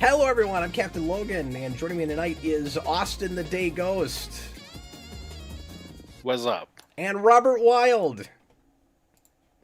Hello everyone, I'm Captain Logan, and joining me tonight is Austin the Day Ghost. What's up? And Robert Wild.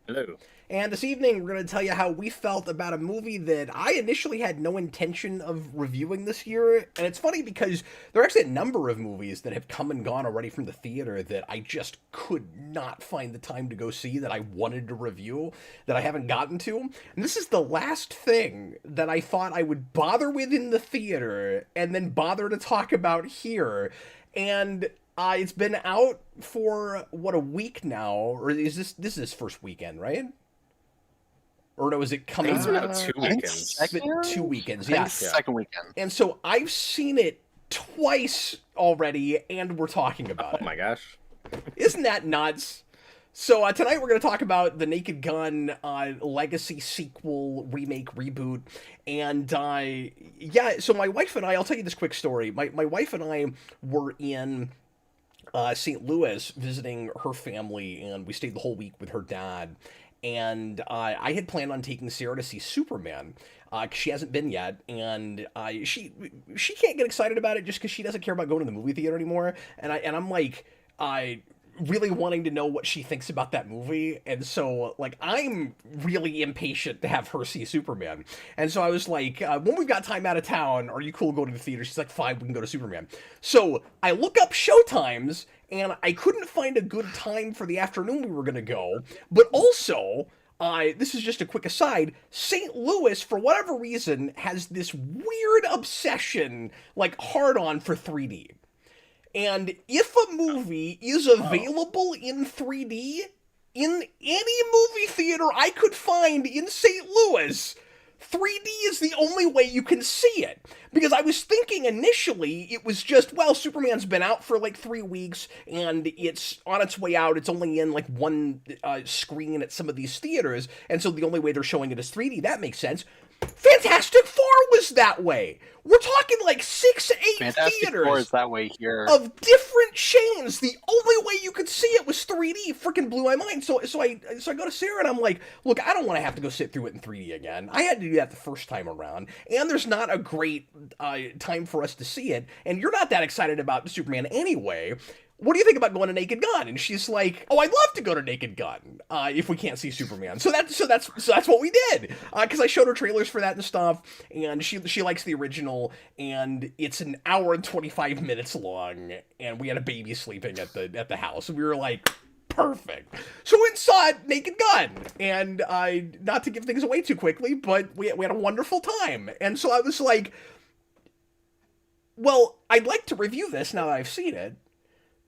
Hello. And this evening, we're going to tell you how we felt about a movie that I initially had no intention of reviewing this year. And it's funny because there are actually a number of movies that have come and gone already from the theater that I just could not find the time to go see that I wanted to review, that I haven't gotten to. And this is the last thing that I thought I would bother with in the theater and then bother to talk about here. And it's been out for, what, a week now? Or is this is his first weekend, right? Or no, is it coming? It's been out 2 weekends. It's been 2 weekends, yeah. Second weekend. And so I've seen it twice already, and we're talking about it. Oh my gosh. Isn't that nuts? So tonight we're going to talk about the Naked Gun legacy sequel, remake, reboot. And yeah, so my wife and I, I'll tell you this quick story. My wife and I were in St. Louis visiting her family, and we stayed the whole week with her dad. And I had planned on taking Sarah to see Superman, because she hasn't been yet, and she can't get excited about it just because she doesn't care about going to the movie theater anymore. And I'm like, really wanting to know what she thinks about that movie, and so like I'm really impatient to have her see Superman. And so I was like, when we've got time out of town, are you cool going to the theater? She's like, fine, we can go to Superman. So I look up showtimes, and I couldn't find a good time for the afternoon we were gonna go, but also this is just a quick aside, St. Louis, for whatever reason, has this weird obsession, like hard-on for 3D. And if a movie is available in 3D, in any movie theater I could find in St. Louis, 3D is the only way you can see it. Because I was thinking initially it was just, well, Superman's been out for like 3 weeks, and it's on its way out. It's only in like one screen at some of these theaters, and so the only way they're showing it is 3D. That makes sense. Fantastic Four was that way. We're talking like 6, 8 Fantastic theaters. Four is that way here. Of different chains. The only way you could see it was 3D. Freaking blew my mind. So I go to Sarah and I'm like, look, I don't want to have to go sit through it in 3D again. I had to do that the first time around, and there's not a great time for us to see it. And you're not that excited about Superman anyway. What do you think about going to Naked Gun? And she's like, oh, I'd love to go to Naked Gun if we can't see Superman. So that's what we did. Because I showed her trailers for that and stuff, and she likes the original, and it's an hour and 25 minutes long, and we had a baby sleeping at the house. And we were like, perfect. So we saw it, Naked Gun, and not to give things away too quickly, but we had a wonderful time. And so I was like, well, I'd like to review this now that I've seen it.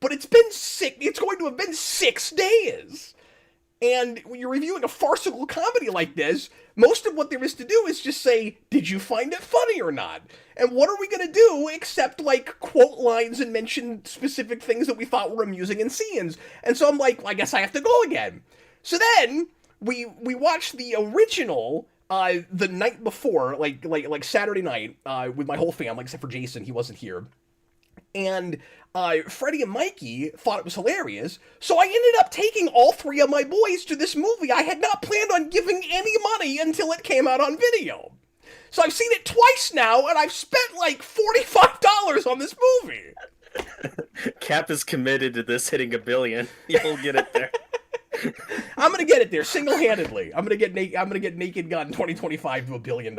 But it's going to have been 6 days. And when you're reviewing a farcical comedy like this, most of what there is to do is just say, did you find it funny or not? And what are we going to do except, like, quote lines and mention specific things that we thought were amusing in scenes? And so I'm like, well, I guess I have to go again. So then, we watched the original the night before, like Saturday night, with my whole family, except for Jayson. He wasn't here. And Freddie and Mikey thought it was hilarious, so I ended up taking all 3 of my boys to this movie I had not planned on giving any money until it came out on video. So I've seen it twice now, and I've spent like $45 on this movie. Cap is committed to this hitting $1 billion. You'll get it there. I'm gonna get it there single-handedly. I'm gonna get Naked Gun 2025 to $1 billion.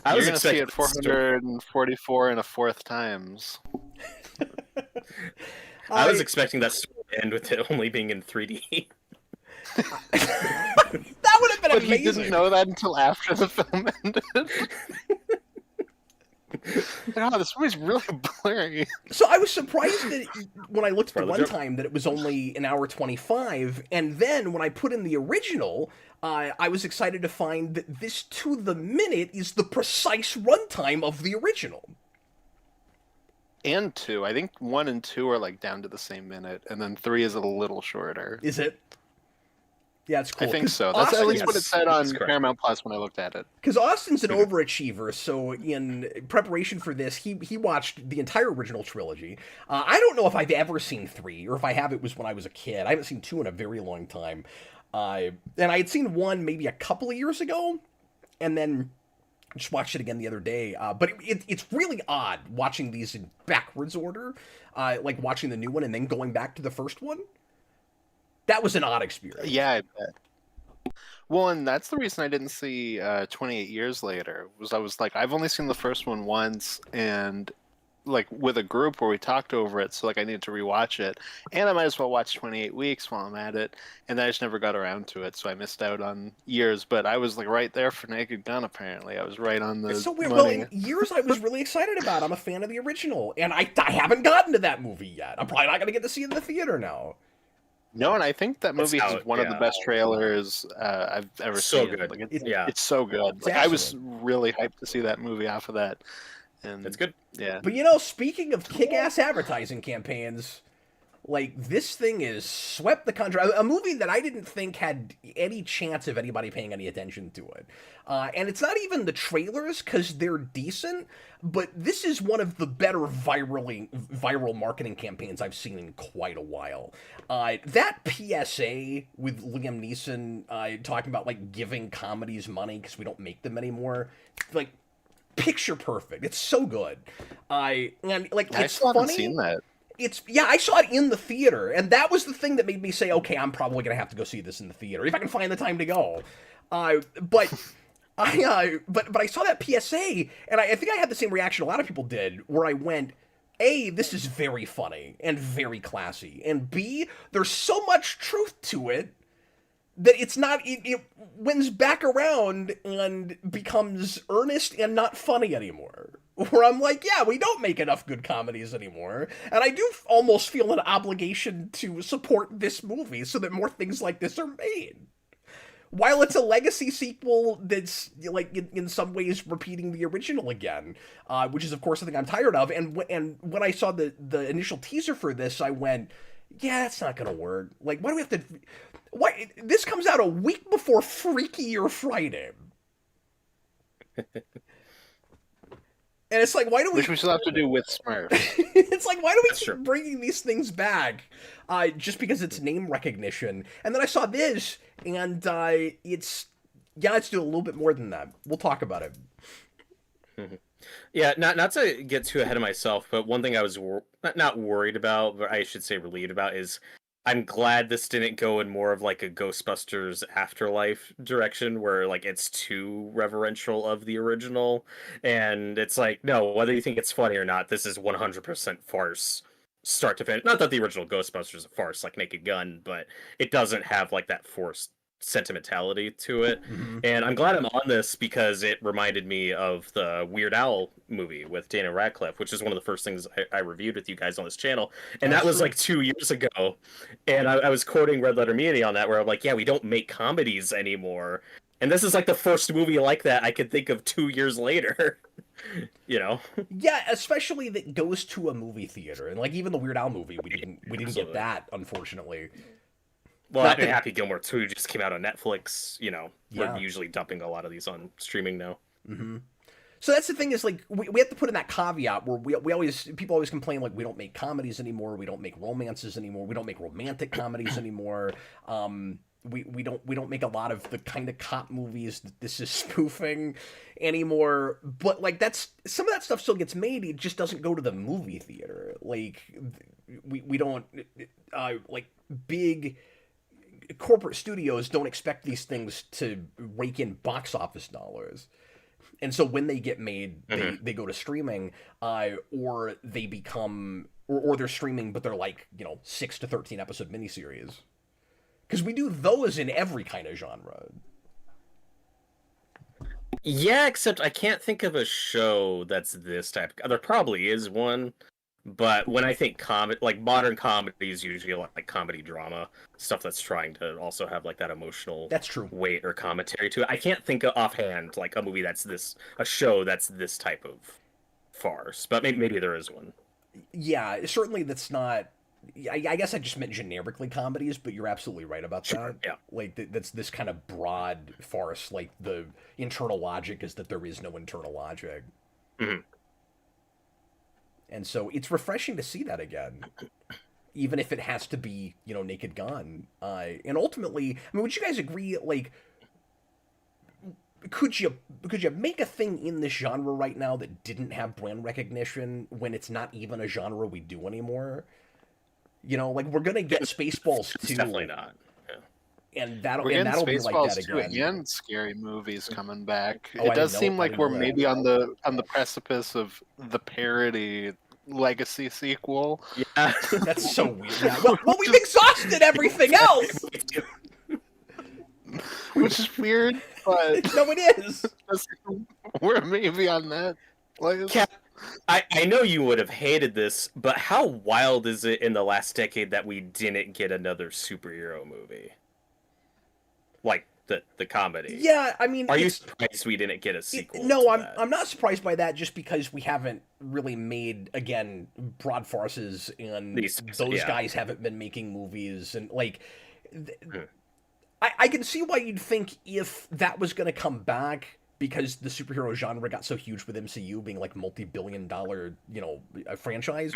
You're going to see it 444 and a fourth times. I was expecting that story to end with it only being in 3D. That would have been But amazing. he didn't know that until after the film ended. God, this movie's really blurry. So I was surprised that when I looked at the one time that it was only an hour 25, and then when I put in the original, I was excited to find that this to the minute is the precise runtime of the original. And 2. I think 1 and 2 are like down to the same minute, and then 3 is a little shorter. Is it? Yeah, it's cool. I think so. That's at least what it said on Paramount Plus when I looked at it. Because Austin's an overachiever, so in preparation for this, he watched the entire original trilogy. I don't know if I've ever seen 3, or if I have, it was when I was a kid. I haven't seen 2 in a very long time. And I had seen 1 maybe a couple of years ago, and then Just watched it again the other day, but it's really odd watching these in backwards order, like watching the new one and then going back to the first one. That was an odd experience. Yeah, I bet. Well, and that's the reason I didn't see 28 Years Later. Was I was like, I've only seen the first one once, and like with a group where we talked over it, so like I needed to rewatch it, and I might as well watch 28 Weeks while I'm at it, and then I just never got around to it, so I missed out on Years. But I was like right there for Naked Gun. Apparently, I was right on the It's so weird. Well, money. in Years, I was really excited about. I'm a fan of the original, and I haven't gotten to that movie yet. I'm probably not going to get to see it in the theater now. No, and I think that movie has one of the yeah. best trailers I've ever So seen. good. Like Yeah. it's so good. It's Like I was excellent. really hyped to see that movie off of that, and It's good. Yeah. But you know, speaking of kick-ass advertising campaigns, like this thing is swept the country. A movie that I didn't think had any chance of anybody paying any attention to it. And it's not even the trailers because they're decent, but this is one of the better viral marketing campaigns I've seen in quite a while. That PSA with Liam Neeson talking about like giving comedies money because we don't make them anymore, like picture perfect. It's so good. And like I it's still haven't funny. seen that. It's I saw it in the theater, and that was the thing that made me say, okay, I'm probably gonna have to go see this in the theater if I can find the time to go. But but I saw that PSA, and I think I had the same reaction a lot of people did, where I went, A, this is very funny and very classy, and B, there's so much truth to it that it's not it wins back around and becomes earnest and not funny anymore. Where I'm like, yeah, we don't make enough good comedies anymore, and I do almost feel an obligation to support this movie so that more things like this are made. While it's a legacy sequel that's like in some ways repeating the original again, which is of course something I'm tired of. And when I saw the initial teaser for this, I went, yeah, that's not gonna work. Like, why do we have to? Why this comes out a week before Freaky or Friday? And it's like, why do we? Which we still have to do with Smurf. It's like, why do we That's keep true. bringing these things back? Just because it's name recognition. And then I saw this, and it's doing a little bit more than that. We'll talk about it. Yeah, not to get too ahead of myself, but one thing I was not worried about, but I should say relieved about, is I'm glad this didn't go in more of like a Ghostbusters Afterlife direction where like it's too reverential of the original. And it's like, no, whether you think it's funny or not, this is 100% farce start to finish. Not that the original Ghostbusters is a farce like Naked Gun, but it doesn't have like that forced sentimentality to it. And I'm glad I'm on this because it reminded me of the Weird Al movie with Daniel Radcliffe, which is one of the first things I reviewed with you guys on this channel. And That's that was true. like 2 years ago. And I was quoting Red Letter Media on that, where I'm like, yeah, we don't make comedies anymore. And this is like the first movie like that I could think of 2 years later. You know? Yeah, especially that goes to a movie theater, and like even the Weird Al movie, we didn't get Absolutely. that, unfortunately. Well, Not I mean, that- Happy Gilmore 2 just came out on Netflix. You know, Yeah. we're usually dumping a lot of these on streaming now. So that's the thing is like we have to put in that caveat where we always people always complain like we don't make comedies anymore, we don't make romances anymore, we don't make romantic comedies anymore. We don't make a lot of the kind of cop movies that this is spoofing anymore. But like that's some of that stuff still gets made. It just doesn't go to the movie theater. Like we don't like big corporate studios don't expect these things to rake in box office dollars. And so when they get made, they go to streaming, or they become, or they're streaming, but they're like, 6 to 13 episode miniseries. Because we do those in every kind of genre. Yeah, except I can't think of a show that's this type. There probably is one, but when I think like modern comedies, usually like comedy drama stuff that's trying to also have like that emotional That's true. weight or commentary to it. I can't think of offhand like a show that's this type of farce, but maybe there is one. Yeah, certainly that's not. I guess I just meant generically comedies, but you're absolutely right about that. Yeah. Like that's this kind of broad farce. Like the internal logic is that there is no internal logic. Mhm. And so it's refreshing to see that again, even if it has to be, Naked Gun. And ultimately, I mean, would you guys agree? Like, could you make a thing in this genre right now that didn't have brand recognition when it's not even a genre we do anymore? You know, like we're gonna get Spaceballs It's 2, definitely not. Yeah. and that'll We're be getting like Spaceballs that 2 again. and scary movies coming back. Oh, It I does didn't seem know- I like didn't we're know that. maybe on the precipice of the parody legacy sequel. Yeah. That's so weird. Yeah. Well, we've exhausted everything else. Which is weird, but No, it is. we're maybe on that place. Cap, I know you would have hated this, but how wild is it in the last decade that we didn't get another superhero movie? Like the comedy. Yeah, I mean, Are you surprised we didn't get a sequel? No, to I'm that? I'm not surprised by that, just because we haven't really made, again, broad farces, and those yeah. guys haven't been making movies, and like, Hmm. I can see why you'd think if that was going to come back, because the superhero genre got so huge with MCU being like multi-billion-dollar, a franchise.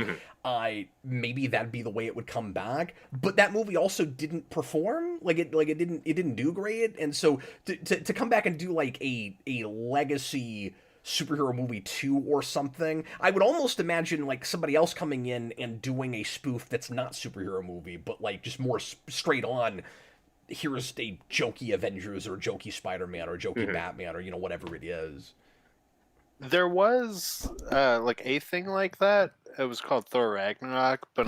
Maybe that'd be the way it would come back. But that movie also didn't perform. It didn't do great. And so to come back and do like a legacy superhero movie 2 or something, I would almost imagine like somebody else coming in and doing a spoof that's not superhero movie, but like just more straight on. Here's a jokey Avengers or jokey Spider-Man or jokey Batman or whatever it is. There was like a thing like that. It was called Thor Ragnarok, but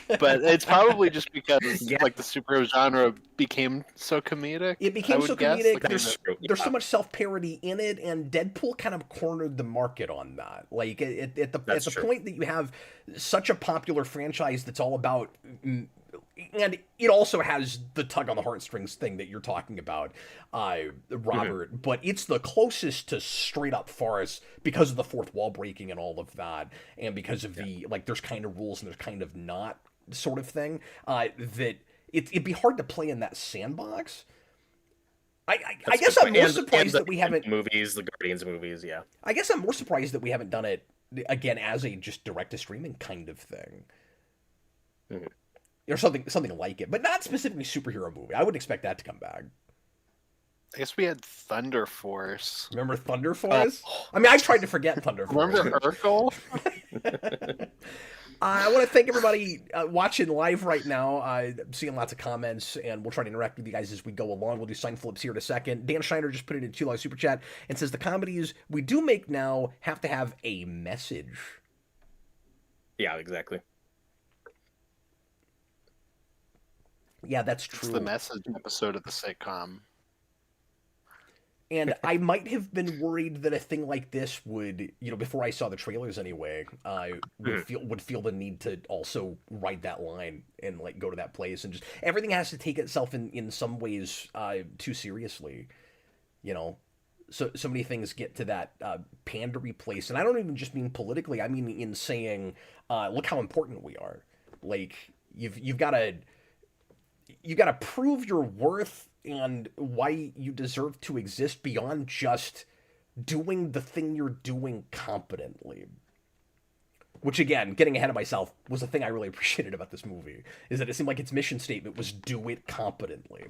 it's probably just because like the superhero genre became so comedic. It became so comedic. Like, there's so much self-parody in it, and Deadpool kind of cornered the market on that. Like at the point that you have such a popular franchise that's all about. And it also has the tug on the heartstrings thing that you're talking about, Robert. But it's the closest to straight up farce because of the fourth wall breaking and all of that, and because of the like, there's kind of rules and there's kind of not sort of thing. That it'd be hard to play in that sandbox. I guess I'm more surprised that we haven't the Guardians movies. Yeah, I guess I'm more surprised that we haven't done it again as a just direct to streaming kind of thing. Mm-hmm. Or something like it, but not specifically superhero movie. I would expect that to come back. I guess we had Thunder Force. Remember Thunder Force? I mean, I tried to forget Thunder Force. Remember Urkel? I want to thank everybody watching live right now. I'm seeing lots of comments, and we'll try to interact with you guys as we go along. We'll do sign flips here in a second. Dan Schneider just put it in $2 super chat and says the comedies we do make now have to have a message. Yeah, exactly. Yeah, that's true. It's the message episode of the sitcom. And I might have been worried that a thing like this would, before I saw the trailers anyway, would feel the need to also ride that line and like go to that place, and just everything has to take itself in some ways too seriously, So many things get to that pandery place, and I don't even just mean politically. I mean in saying, look how important we are. Like you've got to prove your worth and why you deserve to exist beyond just doing the thing you're doing competently. Which, again, getting ahead of myself, was the thing I really appreciated about this movie, is that it seemed like its mission statement was do it competently.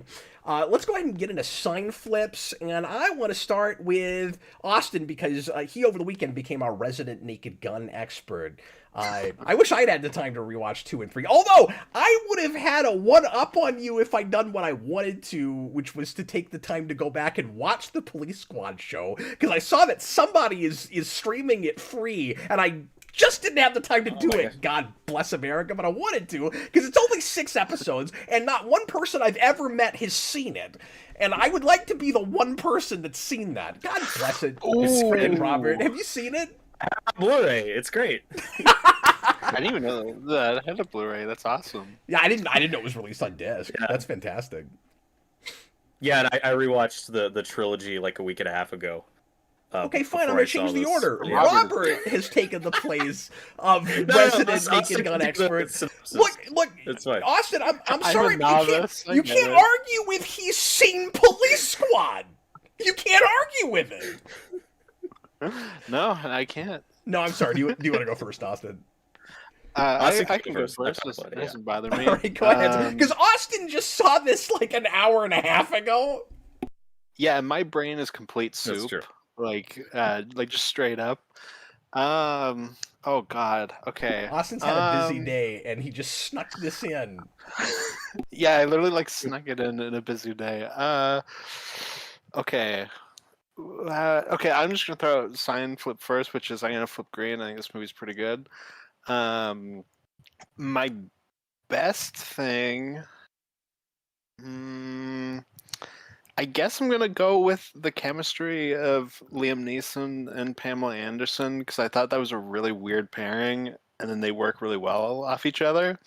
Let's go ahead and get into sign flips, and I want to start with Austin, because he, over the weekend, became our resident Naked Gun expert. I wish I'd had the time to rewatch 2 and 3, although I would have had a one-up on you if I'd done what I wanted to, which was to take the time to go back and watch the Police Squad show, because I saw that somebody is streaming it free, and I just didn't have the time to do it. God bless America, but I wanted to, because it's only 6 episodes, and not one person I've ever met has seen it. And I would like to be the one person that's seen that. God bless it. It's great, Robert. Have you seen it? Blu-ray. It's great. I didn't even know that I had a Blu-ray. That's awesome. Yeah, I didn't know it was released on disc. Yeah. That's fantastic. Yeah, and I rewatched the trilogy like a week and a half ago. Okay, fine. I'm gonna change the order. Yeah. Robert has taken the place of resident Naked Gun expert. Look, Austin. I'm sorry, you can't argue if he's seen Police Squad. You can't argue with it. No, I can't. No, I'm sorry. Do you want to go first, Austin? I can go first. It doesn't bother me. All right, go ahead. Because Austin just saw this like an hour and a half ago. Yeah, my brain is complete That's soup. true. Like just straight up. Oh God. Okay. Austin's had a busy day, and he just snuck this in. Yeah, I literally like snuck it in a busy day. Okay. Okay, I'm just gonna throw out sign flip first, which is I'm gonna flip green. I think this movie's pretty good. My best thing. I guess I'm gonna go with the chemistry of Liam Neeson and Pamela Anderson because I thought that was a really weird pairing, and then they work really well off each other.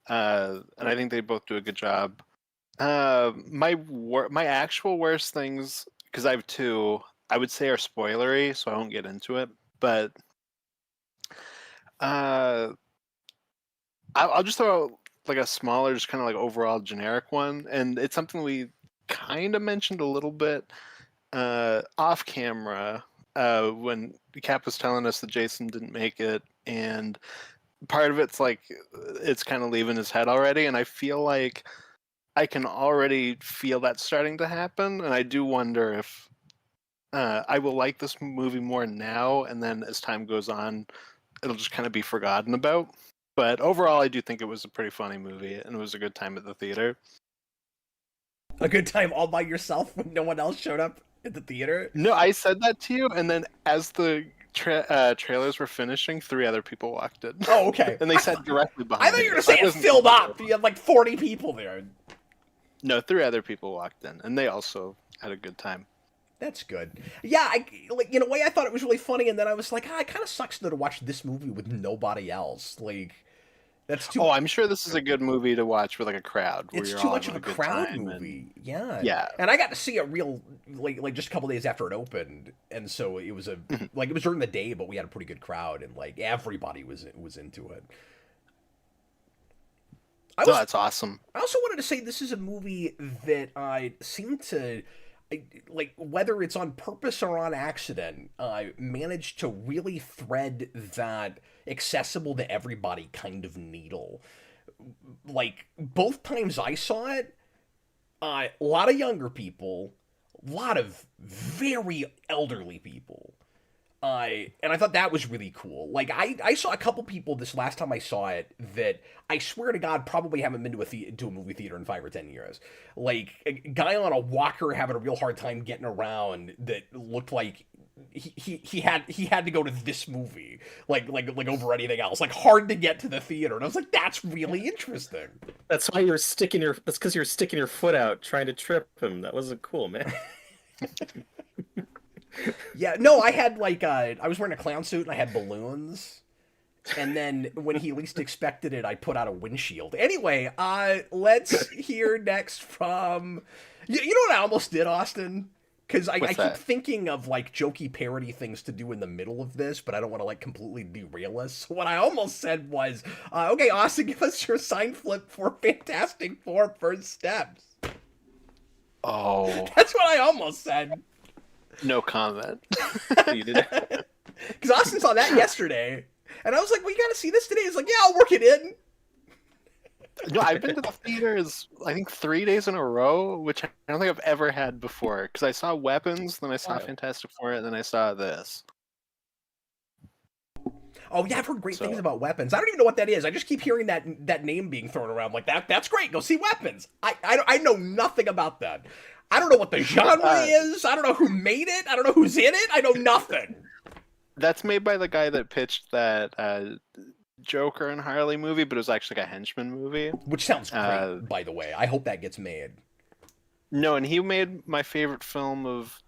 And I think they both do a good job. My actual worst things, because I have two, I would say are spoilery, so I won't get into it. But uh, I'll just throw out like a smaller, just kind of like overall generic one, and it's something we kind of mentioned a little bit off camera when Cap was telling us that Jayson didn't make it, and part of it's like it's kind of leaving his head already, and I feel like I can already feel that starting to happen, and I do wonder if I will like this movie more now, and then as time goes on, it'll just kind of be forgotten about. But overall, I do think it was a pretty funny movie, and it was a good time at the theater. A good time all by yourself when no one else showed up at the theater? No, I said that to you, and then as the trailers were finishing, 3 other people walked in. Oh, okay. And they sat directly behind I thought me. you were going to say it filled up. You had like 40 people there. No, 3 other people walked in, and they also had a good time. That's good. Yeah, like in a way I thought it was really funny, and then I was like, it kind of sucks though to watch this movie with nobody else. Like, that's too. Oh, I'm sure this is a good movie to watch with like a crowd. Where It's you're too all much of a having good crowd time movie. Yeah. Yeah. And I got to see it real like just a couple days after it opened, and so it was like it was during the day, but we had a pretty good crowd, and like everybody was into it. That's awesome. I also wanted to say this is a movie that I seem to, like, whether it's on purpose or on accident, managed to really thread that accessible to everybody kind of needle. Like, both times I saw it, a lot of younger people, a lot of very elderly people. And I thought that was really cool. Like, I saw a couple people this last time I saw it that I swear to God probably haven't been to a movie theater in 5 or 10 years. Like, a guy on a walker having a real hard time getting around that looked like he had to go to this movie like over anything else. Like, hard to get to the theater. And I was like, that's really interesting. That's why that's because you're sticking your foot out trying to trip him. That wasn't cool, man. Yeah, no, I had like I was wearing a clown suit and I had balloons. And then when he least expected it, I put out a windshield. Anyway, let's hear next from you know what I almost did, Austin? Because I keep thinking of like jokey parody things to do in the middle of this, but I don't want to like completely derail us. So what I almost said was, okay, Austin, give us your sign flip for Fantastic Four First Steps. Oh. That's what I almost said. No comment. You did it. Because Austin saw that yesterday, and I was like, well, you gotta see this today. He's like, yeah, I'll work it in. No, I've been to the theaters, I think 3 days in a row, which I don't think I've ever had before. Because I saw Weapons, then I saw Fantastic Four, and then I saw this. Oh yeah, I've heard great things about Weapons. I don't even know what that is. I just keep hearing that name being thrown around. Like, that's great. Go see Weapons. I know nothing about that. I don't know what the genre is. I don't know who made it. I don't know who's in it. I know nothing. That's made by the guy that pitched that Joker and Harley movie, but it was actually like a henchman movie. Which sounds great, by the way. I hope that gets made. No, and he made my favorite film of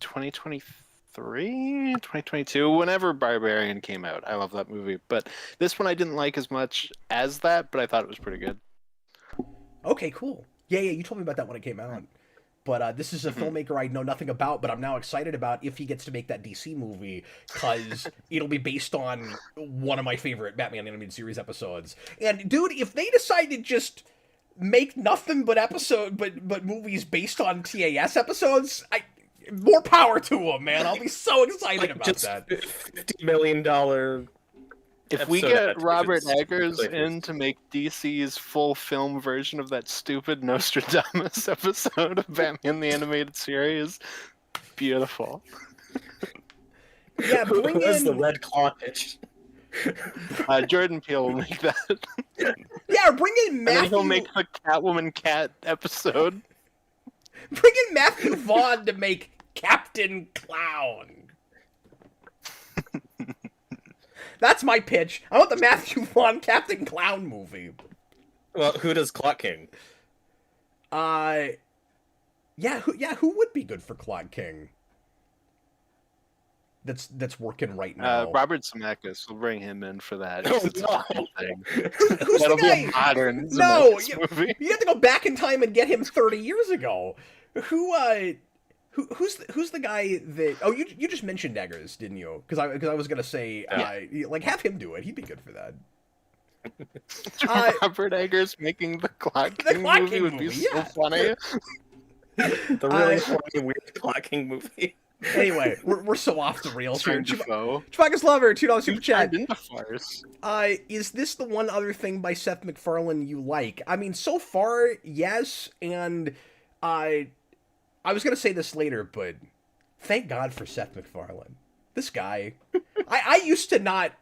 2023, 2022, whenever Barbarian came out. I love that movie. But this one I didn't like as much as that, but I thought it was pretty good. Okay, cool. Yeah, you told me about that when it came out. But this is a filmmaker I know nothing about, but I'm now excited about if he gets to make that DC movie, because it'll be based on one of my favorite Batman animated series episodes. And dude, if they decide to just make nothing but movies based on TAS episodes, more power to them, man. I'll be so excited about just that. $50 million If we episode get Robert adaptations, Eggers Cliff is- in to make DC's full film version of that stupid Nostradamus episode of Batman the Animated Series, beautiful. Yeah, bring Who has the in red claw pitch? Jordan Peele will make that. yeah, bring in And then Matthew. he'll make the Catwoman cat episode. Bring in Matthew Vaughn to make Captain Clown. That's my pitch. I want the Matthew Vaughn Captain Clown movie. Well, who does Clock King? Who would be good for Clock King? That's working right now. Robert Zemeckis, we'll bring him in for that. Oh, It's a no. fun thing. Who's That'll the be guy? a modern No, Zemeckis movie. You have to go back in time and get him 30 years ago. Who's the guy that? Oh, you just mentioned Eggers, didn't you? Because I was gonna say like have him do it. He'd be good for that. Robert Eggers making the Clock The King Clock movie King would be movie, so yeah. funny. The really funny, weird Clock King movie. Anyway, we're so off the rails here. Turn Defoe. Chewbacca's Lover, $2 super chat. Turned into farce. Is this the one other thing by Seth MacFarlane you like? I mean, so far, yes, and I was gonna say this later, but thank God for Seth MacFarlane. This guy, I used to not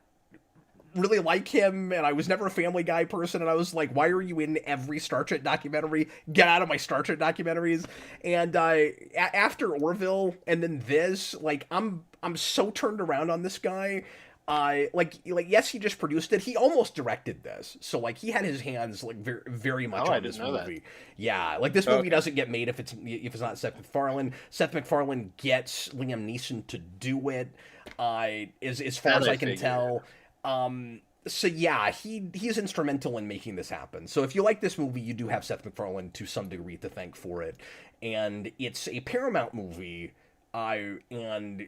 really like him, and I was never a Family Guy person, and I was like, why are you in every Star Trek documentary? Get out of my Star Trek documentaries. And after Orville and then this, like, I'm so turned around on this guy. Yes, he just produced it. He almost directed this, so like he had his hands like very, very much on this movie. Yeah, like this movie doesn't get made if it's not Seth MacFarlane. Seth MacFarlane gets Liam Neeson to do it. As far as I can tell. So yeah, he's instrumental in making this happen. So if you like this movie, you do have Seth MacFarlane to some degree to thank for it. And it's a Paramount movie, and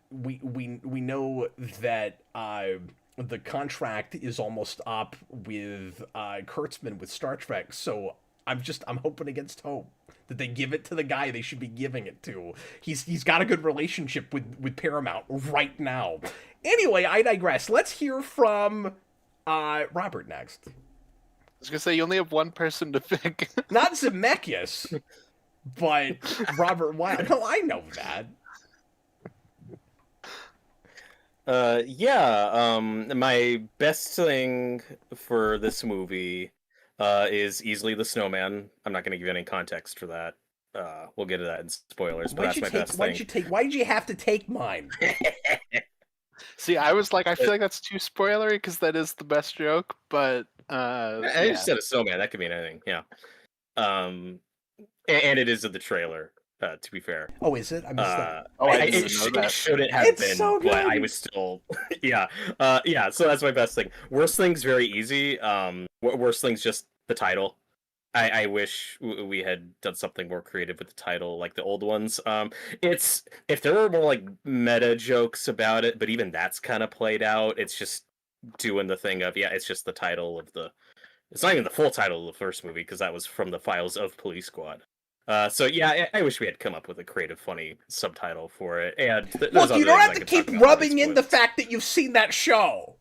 we know that the contract is almost up with Kurtzman with Star Trek. So I'm hoping against hope that they give it to the guy they should be giving it to. He's got a good relationship with Paramount right now. Anyway, I digress. Let's hear from Robert next. I was gonna say you only have one person to pick. Not Zemeckis, but Robert Wilde. No, I know that. My best thing for this movie is easily The Snowman. I'm not going to give any context for that. We'll get to that in spoilers, but that's my best thing. Why did you have to take mine? See, I was like, I feel like that's too spoilery because that is the best joke, but I just said a snowman. That could mean anything. Yeah. And it is in the trailer. To be fair. Oh, is it? I missed that. It shouldn't have it's been, so good. but I was still, yeah. So that's my best thing. Worst thing's very easy. Worst thing's just the title. I wish we had done something more creative with the title, like the old ones. It's if there were more like meta jokes about it, but even that's kind of played out. It's just doing the thing of it's just the title of the. It's not even the full title of the first movie because that was from the files of Police Squad. I wish we had come up with a creative, funny subtitle for it. And look, you don't have to keep rubbing in the fact that you've seen that show.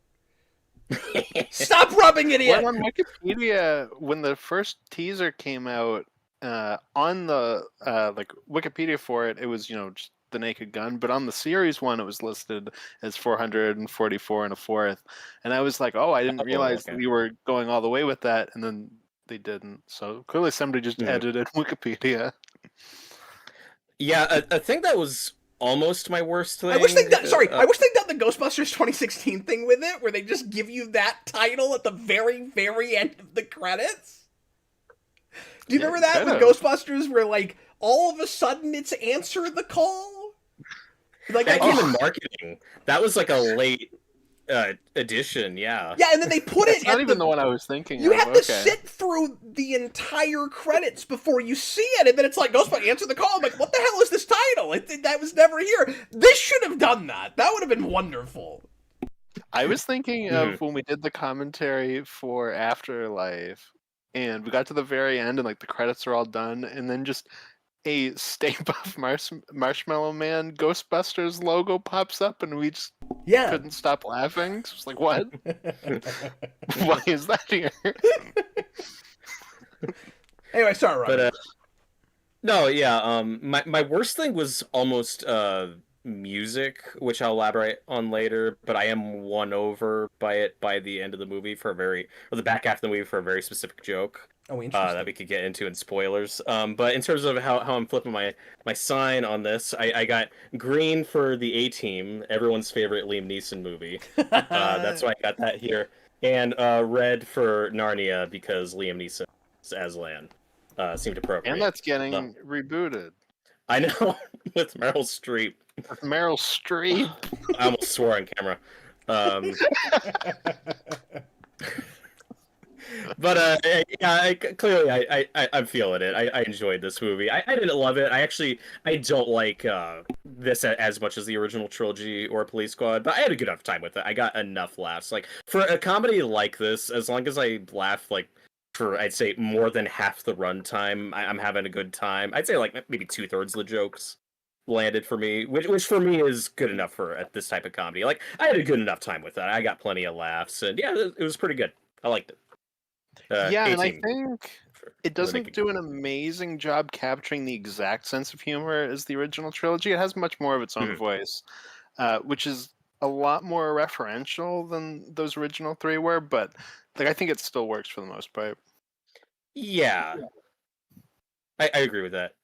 Stop rubbing it in. Well, on Wikipedia, when the first teaser came out, on the Wikipedia for it, it was just the Naked Gun, but on the series one, it was listed as 444 and a fourth, and I was like, I didn't realize we were going all the way with that, and then they didn't. So clearly, somebody just edited Wikipedia. Yeah, I think that was almost my worst thing. I wish they'd done the Ghostbusters 2016 thing with it, where they just give you that title at the very, very end of the credits. Do you remember that with Ghostbusters, where like all of a sudden it's Answer the Call? Like that came in marketing. That was like a late edition, yeah. Yeah, and then they put it. It's not even the one I was thinking. You have to sit through the entire credits before you see it, and then it's like Ghostbusters Answer the Call. I'm like, what the hell is this title? That was never here. This should have done that. That would have been wonderful. I was thinking of when we did the commentary for Afterlife, and we got to the very end, and like the credits are all done, and then just a Stay Puft Marshmallow Man Ghostbusters logo pops up, and we just Yeah. couldn't stop laughing. It's just like, what? Why is that here? Anyway, sorry, Robert. But no, yeah. My worst thing was almost music, which I'll elaborate on later. But I am won over by it by the end of the movie or the back half of the movie for a very specific joke. Oh, interesting. That we could get into in spoilers. But in terms of how I'm flipping my sign on this, I got green for the A-Team, everyone's favorite Liam Neeson movie. That's why I got that here. And red for Narnia because Liam Neeson is Aslan. Seemed appropriate. And that's getting rebooted. I know, with Meryl Streep. With Meryl Streep. I almost swore on camera. But yeah, clearly I'm feeling it. I enjoyed this movie. I didn't love it. I don't like this as much as the original trilogy or Police Squad, but I had a good enough time with it. I got enough laughs. Like for a comedy like this, as long as I laugh like for I'd say more than half the runtime, I'm having a good time. I'd say like maybe 2/3 of the jokes landed for me, which for me is good enough for this type of comedy. Like I had a good enough time with that. I got plenty of laughs, and yeah, it was pretty good. I liked it. Yeah, and I A-Team think it doesn't do an amazing job capturing the exact sense of humor as the original trilogy. It has much more of its own voice, which is a lot more referential than those original three were, but like I think it still works for the most part. Yeah. I agree with that.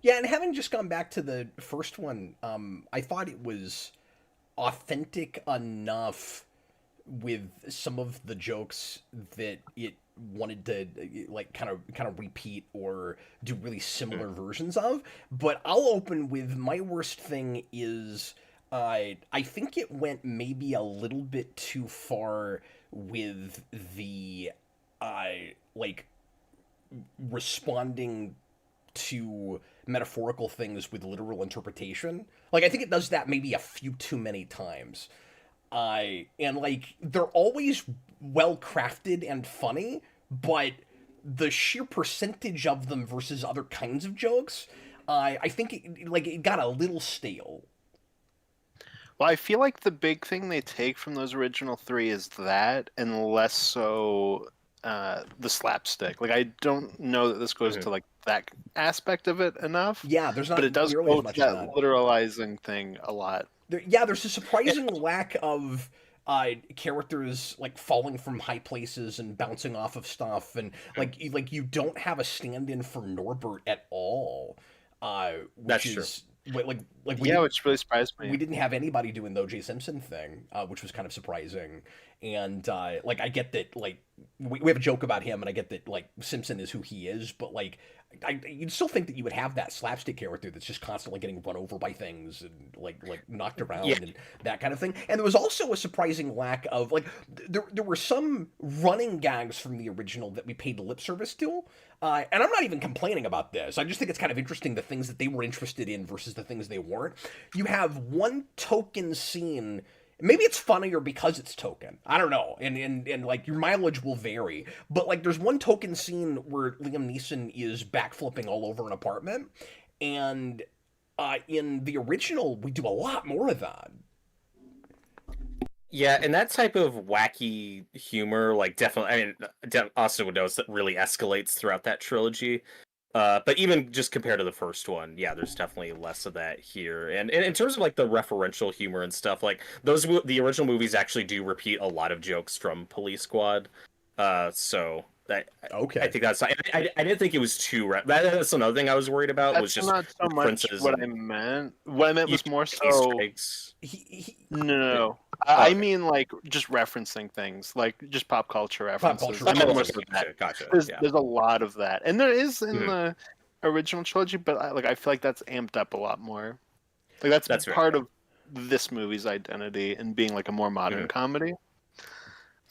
Yeah, and having just gone back to the first one, I thought it was authentic enough with some of the jokes that it wanted to like kind of repeat or do really similar versions of. But I'll open with my worst thing is I think it went maybe a little bit too far with the like responding to metaphorical things with literal interpretation. Like I think it does that maybe a few too many times. And like they're always well crafted and funny, but the sheer percentage of them versus other kinds of jokes, I think it got a little stale. Well, I feel like the big thing they take from those original three is that, and less so the slapstick. Like I don't know that this goes to like that aspect of it enough. Yeah, there's not, but it does nearly go as much to of that that. literalizing thing a lot. There's a surprising lack of characters like falling from high places and bouncing off of stuff, and like you don't have a stand-in for Norbert at all. Which That's is Which really surprised me. We didn't have anybody doing the O.J. Simpson thing, which was kind of surprising. And like I get that like we have a joke about him, and I get that like Simpson is who he is, but like you'd still think that you would have that slapstick character that's just constantly getting run over by things and like knocked around and that kind of thing. And there was also a surprising lack of like there were some running gags from the original that we paid lip service to. And I'm not even complaining about this. I just think it's kind of interesting the things that they were interested in versus the things they weren't. You have one token scene. Maybe it's funnier because it's token. I don't know. And like your mileage will vary. But like there's one token scene where Liam Neeson is backflipping all over an apartment. And in the original, we do a lot more of that. Yeah, and that type of wacky humor, like definitely, I mean, Austin would notice that really escalates throughout that trilogy. But even just compared to the first one, yeah, there's definitely less of that here. And in terms of like the referential humor and stuff, like the original movies actually do repeat a lot of jokes from Police Squad. So okay, I think that's I didn't think it was too. That's another thing I was worried about. That's was just not so much what I meant. What I meant was more so. No. I mean, like just referencing things, like just pop culture references. Pop culture. Gotcha. There's a lot of that, and there is in the original trilogy, but I feel like that's amped up a lot more. Like that's part of this movie's identity and being like a more modern comedy.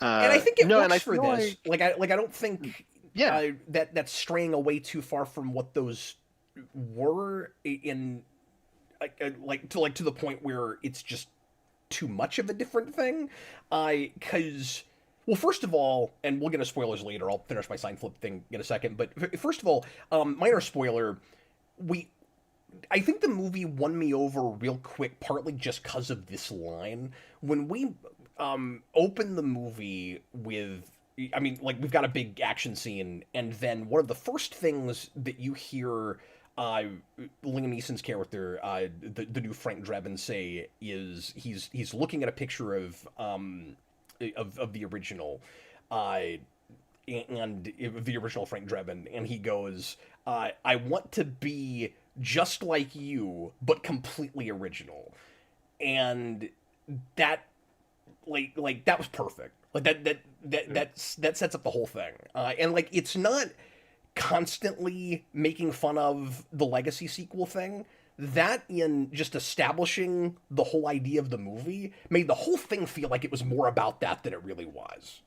And I think it works for this. Like I don't think that's straying away too far from what those were in to the point where it's just too much of a different thing. Because Well, first of all, and we'll get into spoilers later. I'll finish my sign flip thing in a second. But first of all, minor spoiler: we I think the movie won me over real quick, partly just because of this line. When we open the movie with, I mean, like, we've got a big action scene, and then one of the first things that you hear Liam Neeson's character, the new Frank Drebin, say is he's looking at a picture of the original, uh, and of the original Frank Drebin, and he goes, "I want to be just like you, but completely original," and that, like that was perfect. Like that sets up the whole thing, and like it's not constantly making fun of the legacy sequel thing. That, in just establishing the whole idea of the movie, made the whole thing feel like it was more about that than it really was.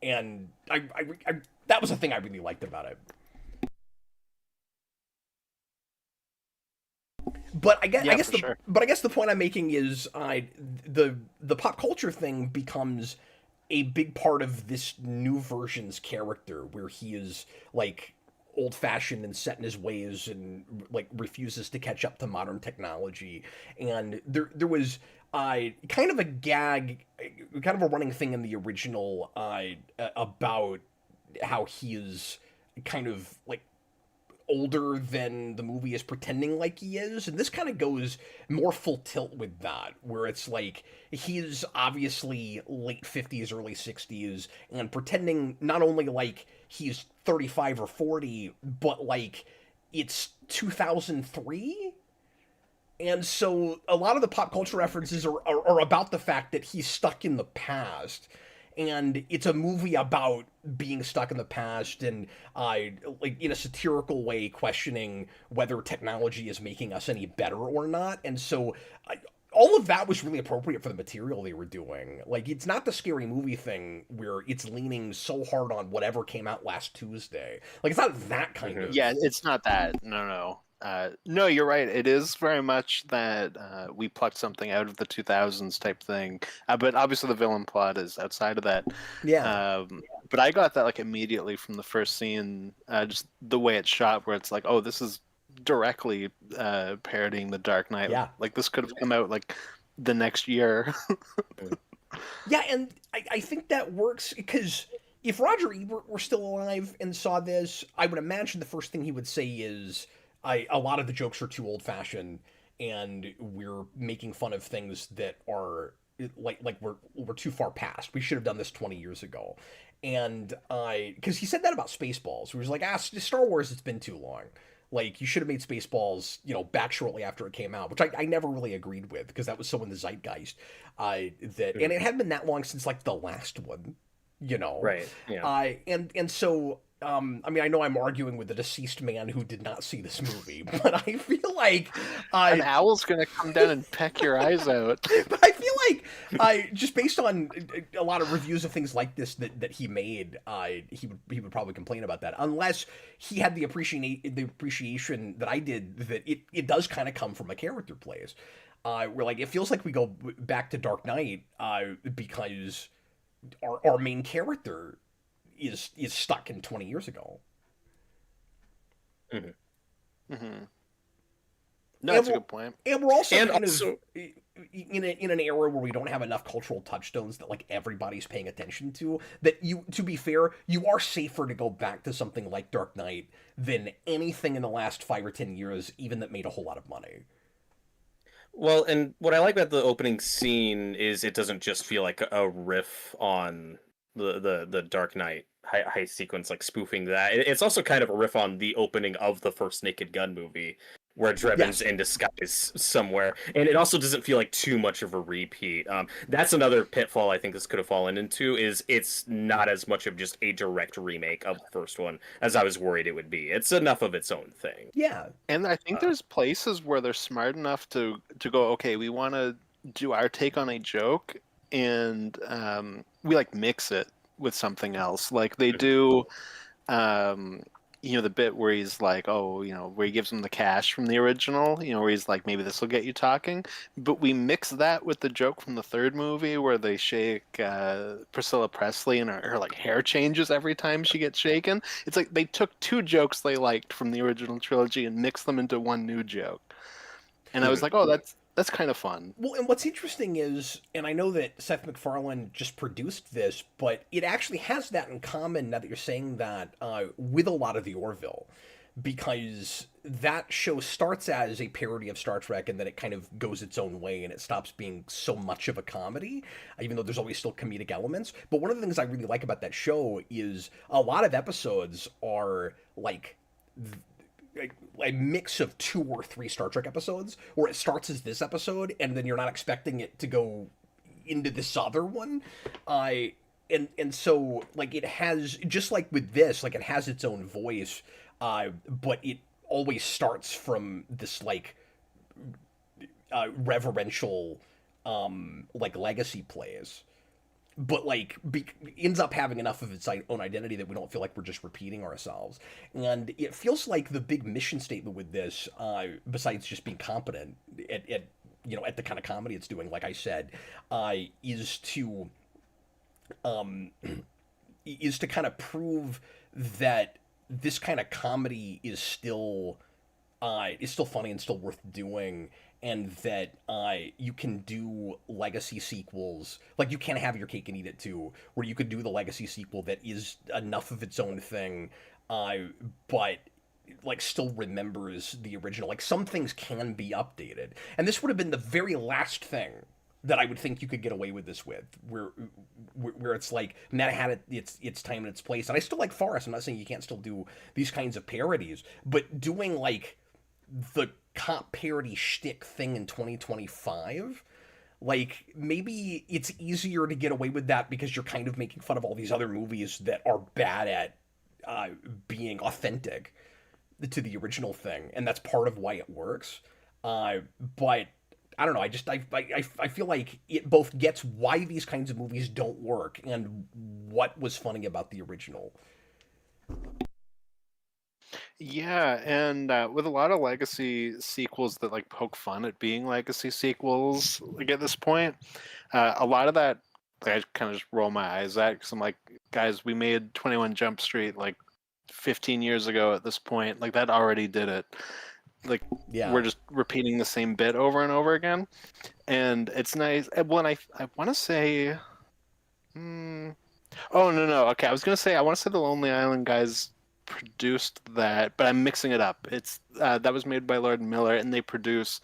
And that was the thing I really liked about it. But I guess the point I'm making is, the pop culture thing becomes a big part of this new version's character, where he is like old fashioned and set in his ways, and like refuses to catch up to modern technology. And there was kind of a gag, kind of a running thing in the original, about how he is kind of like older than the movie is pretending like he is, and this kind of goes more full tilt with that, where it's like he's obviously late 50s, early 60s, and pretending not only like he's 35 or 40, but like it's 2003. And so a lot of the pop culture references are about the fact that he's stuck in the past, and it's a movie about being stuck in the past, and like in a satirical way questioning whether technology is making us any better or not. And so all of that was really appropriate for the material they were doing. Like, it's not the scary movie thing where it's leaning so hard on whatever came out last Tuesday. Like, it's not that kind of... Yeah, it's not that. No. No, you're right. It is very much that we plucked something out of the 2000s type thing. But obviously the villain plot is outside of that. Yeah. But I got that like immediately from the first scene, just the way it's shot, where it's like, oh, this is directly parodying The Dark Knight. Yeah. Like, this could have come out like the next year. Yeah, and I think that works, because if Roger Ebert were still alive and saw this, I would imagine the first thing he would say is, a lot of the jokes are too old-fashioned, and we're making fun of things that are like we're too far past. We should have done this 20 years ago. And because he said that about Spaceballs, he was like, Star Wars, it's been too long. Like, you should have made Spaceballs, back shortly after it came out, which I never really agreed with, because that was so in the zeitgeist. And it hadn't been that long since like the last one, Right. Yeah. And so, I mean, I know I'm arguing with a deceased man who did not see this movie, but I feel like An owl's gonna come down and peck your eyes out. But I feel like, just based on a lot of reviews of things like this that he made, he would probably complain about that, unless he had the appreciation that I did, that it does kind of come from a character plays. Where, like, it feels like we go back to Dark Knight, because our main character is stuck in 20 years ago. Mm-hmm. Mm-hmm. No, that's a good point. And we're also And kind also- of in an era where we don't have enough cultural touchstones that like everybody's paying attention to. That, to be fair, you are safer to go back to something like Dark Knight than anything in the last 5 or 10 years, even that made a whole lot of money. Well, and what I like about the opening scene is it doesn't just feel like a riff on the Dark Knight high sequence, like spoofing that. It's also kind of a riff on the opening of the first Naked Gun movie, where Drebin's in disguise somewhere, and it also doesn't feel like too much of a repeat. That's another pitfall I think this could have fallen into, is it's not as much of just a direct remake of the first one as I was worried it would be. It's enough of its own thing. Yeah. And I think there's places where they're smart enough to go, okay, we want to do our take on a joke, and we like mix it with something else. Like they do, the bit where he's like, oh, where he gives him the cash from the original, where he's like, maybe this will get you talking. But we mix that with the joke from the third movie where they shake Priscilla Presley and her like hair changes every time she gets shaken. It's like they took two jokes they liked from the original trilogy and mixed them into one new joke. And I was like, oh, that's kind of fun. Well, and what's interesting is, and I know that Seth MacFarlane just produced this, but it actually has that in common, now that you're saying that, with a lot of the Orville, because that show starts as a parody of Star Trek, and then it kind of goes its own way, and it stops being so much of a comedy, even though there's always still comedic elements. But one of the things I really like about that show is a lot of episodes are like a mix of 2 or 3 Star Trek episodes, where it starts as this episode, and then you're not expecting it to go into this other one. And so like it has, just like with this, like it has its own voice, but it always starts from this like reverential like legacy plays, but like ends up having enough of its own identity that we don't feel like we're just repeating ourselves. And it feels like the big mission statement with this, besides just being competent at at the kind of comedy it's doing, like I said, is to kind of prove that this kind of comedy is still funny and still worth doing, and that you can do legacy sequels. Like, you can't have your cake and eat it too, where you could do the legacy sequel that is enough of its own thing, but like still remembers the original. Like, some things can be updated, and this would have been the very last thing that I would think you could get away with this with, where it's like Meta had its time and its place. And I still like Forrest. I'm not saying you can't still do these kinds of parodies, but doing like the cop parody shtick thing in 2025, like, maybe it's easier to get away with that because you're kind of making fun of all these other movies that are bad at being authentic to the original thing, and that's part of why it works. But I don't know. I feel like it both gets why these kinds of movies don't work and what was funny about the original. Yeah, and with a lot of legacy sequels that like poke fun at being legacy sequels, like at this point, a lot of that like, I kind of just roll my eyes at because I'm like, guys, we made 21 Jump Street like 15 years ago at this point. Like that already did it. Like Yeah. we're just repeating the same bit over and over again, and it's nice. Well, and I want to say, oh no, okay, I was gonna say I want to say the Lonely Island guys produced that, but I'm mixing it up. It's that was made by Lord and Miller, and they produce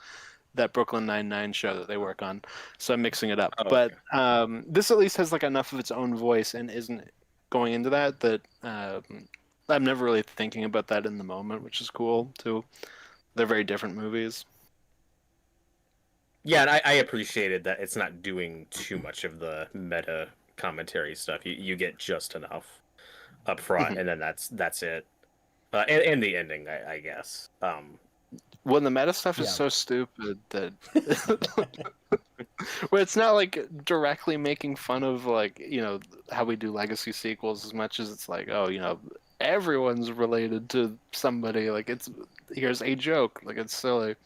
that Brooklyn Nine-Nine show that they work on. So I'm mixing it up. Oh, but okay. this at least has like enough of its own voice and isn't going into that I'm never really thinking about that in the moment, which is cool too. They're very different movies. Yeah, and I appreciated that it's not doing too much of the meta commentary stuff. You get just enough up front, and then that's it. And the ending, I guess. When the meta stuff is Yeah. so stupid that where it's not like directly making fun of like how we do legacy sequels as much as it's like, oh, everyone's related to somebody, like here's a joke, like it's silly.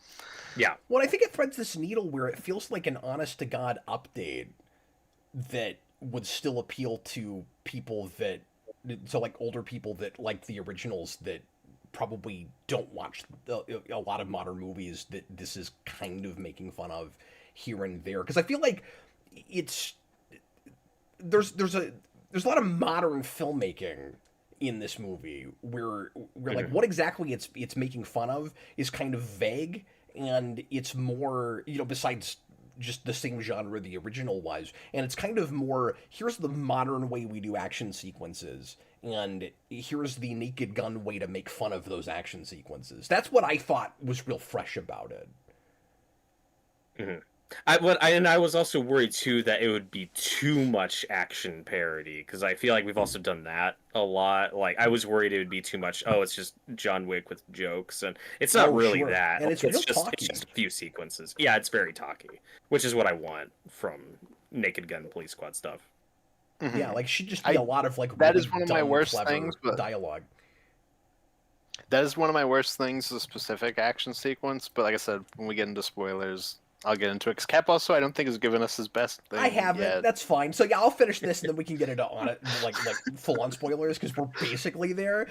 Yeah. Well, I think it threads this needle where it feels like an honest to God update that would still appeal to people that, so like older people that like the originals, that probably don't watch a lot of modern movies that this is kind of making fun of here and there. Because I feel like it's there's a lot of modern filmmaking in this movie where like what exactly it's making fun of is kind of vague, and it's more, besides just the same genre the original was, and it's kind of more, here's the modern way we do action sequences, and here's the Naked Gun way to make fun of those action sequences. That's what I thought was real fresh about it. Mm-hmm. I was also worried too that it would be too much action parody, because I feel like we've also done that a lot. Like, I was worried it would be too much. Oh, it's just John Wick with jokes, and it's not really Sure. that. And Like, it's real it's just a few sequences. Yeah, it's very talky, which is what I want from Naked Gun Police Squad stuff. Yeah, like, should just be a lot of like that really is one of my dumb, worst clever things, but dialogue. That is one of my worst things, the specific action sequence. But like I said, when we get into spoilers, I'll get into it. Because Cap also, I don't think, has given us his best thing I haven't. yet. That's fine. So yeah, I'll finish this and then we can get into on it like full on spoilers because we're basically there.